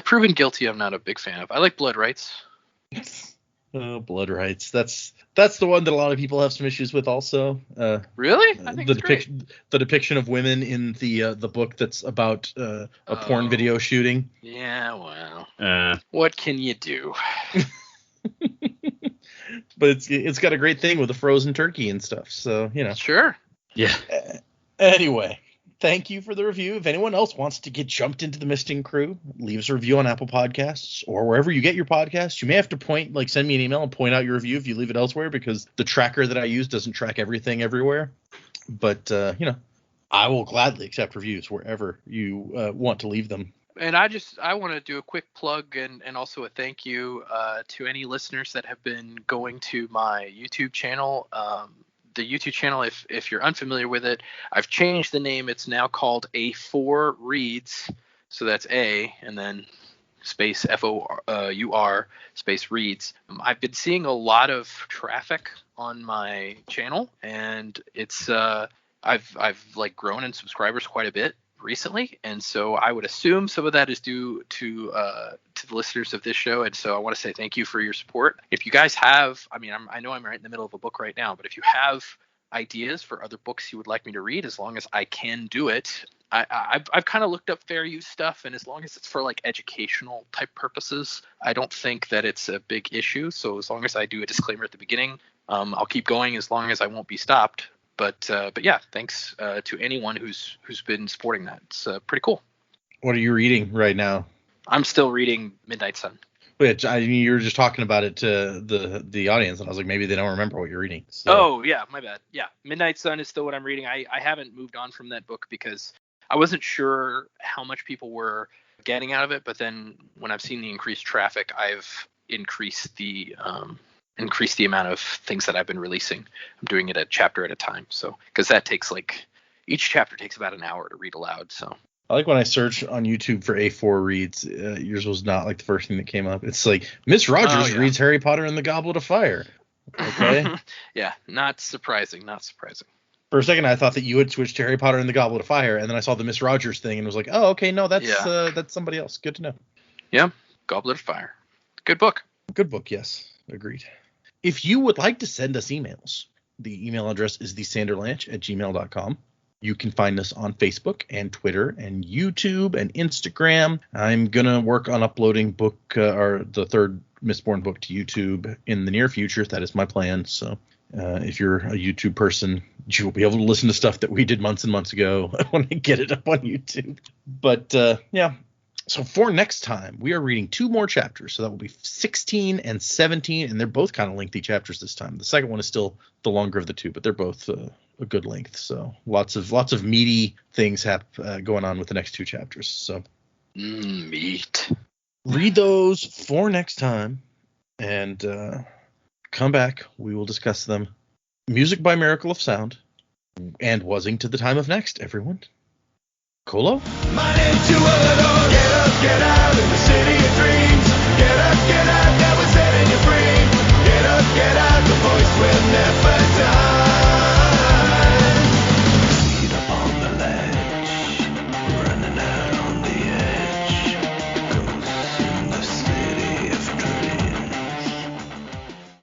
Proven Guilty, I'm not a big fan of. I like Blood Rights.
Oh, Blood Rights. That's the one that a lot of people have some issues with also.
Really? I think
the depiction of women in the book that's about a porn video shooting.
Yeah, well. What can you do?
But it's got a great thing with a frozen turkey and stuff, so,
Sure.
Yeah.
Anyway. Thank you for the review. If anyone else wants to get jumped into the Mist and Crew, leave us a review on Apple Podcasts or wherever you get your podcasts. You may have to send me an email and point out your review if you leave it elsewhere, because the tracker that I use doesn't track everything everywhere. But, I will gladly accept reviews wherever you want to leave them.
And I want to do a quick plug and also a thank you to any listeners that have been going to my YouTube channel. The YouTube channel, if you're unfamiliar with it, I've changed the name. It's now called A4 Reads. So that's A and then space FOUR space Reads. I've been seeing a lot of traffic on my channel, and it's I've grown in subscribers quite a bit recently, and so I would assume some of that is due to the listeners of this show, and so I want to say thank you for your support. If you guys have, I know I'm right in the middle of a book right now, but if you have ideas for other books you would like me to read, as long as I can do it, I've kind of looked up fair use stuff, and as long as it's for educational type purposes, I don't think that it's a big issue. So as long as I do a disclaimer at the beginning, I'll keep going as long as I won't be stopped. But yeah, thanks to anyone who's been supporting that. It's pretty cool.
What are you reading right now?
I'm still reading Midnight Sun.
Which you were just talking about it to the audience, and I was like, maybe they don't remember what you're reading. So.
Oh yeah, my bad. Yeah, Midnight Sun is still what I'm reading. I haven't moved on from that book because I wasn't sure how much people were getting out of it. But then when I've seen the increased traffic, I've increased the amount of things that I've been releasing. I'm doing it a chapter at a time. So because that takes each chapter takes about an hour to read aloud. So.
I like when I search on YouTube for A4 reads. Yours was not like the first thing that came up. It's like Miss Rogers reads Harry Potter and the Goblet of Fire. Okay.
Yeah, not surprising.
For a second, I thought that you had switched to Harry Potter and the Goblet of Fire, and then I saw the Miss Rogers thing and was like, oh, okay, no, that's somebody else. Good to know.
Yeah, Goblet of Fire. Good book.
Good book, yes. Agreed. If you would like to send us emails, the email address is thesanderlanche@gmail.com. You can find us on Facebook and Twitter and YouTube and Instagram. I'm going to work on uploading the third Mistborn book to YouTube in the near future. That is my plan. So if you're a YouTube person, you will be able to listen to stuff that we did months and months ago when I get it up on YouTube. But yeah. So for next time, we are reading 2 more chapters. So that will be 16 and 17, and they're both kind of lengthy chapters this time. The second one is still the longer of the 2, but they're both a good length. So lots of meaty things going on with the next 2 chapters. So
meat.
Read those for next time, and come back. We will discuss them. Music by Miracle of Sound, and Wasing to the Time of Next, everyone. Colo?
My name's get up, get out in the city.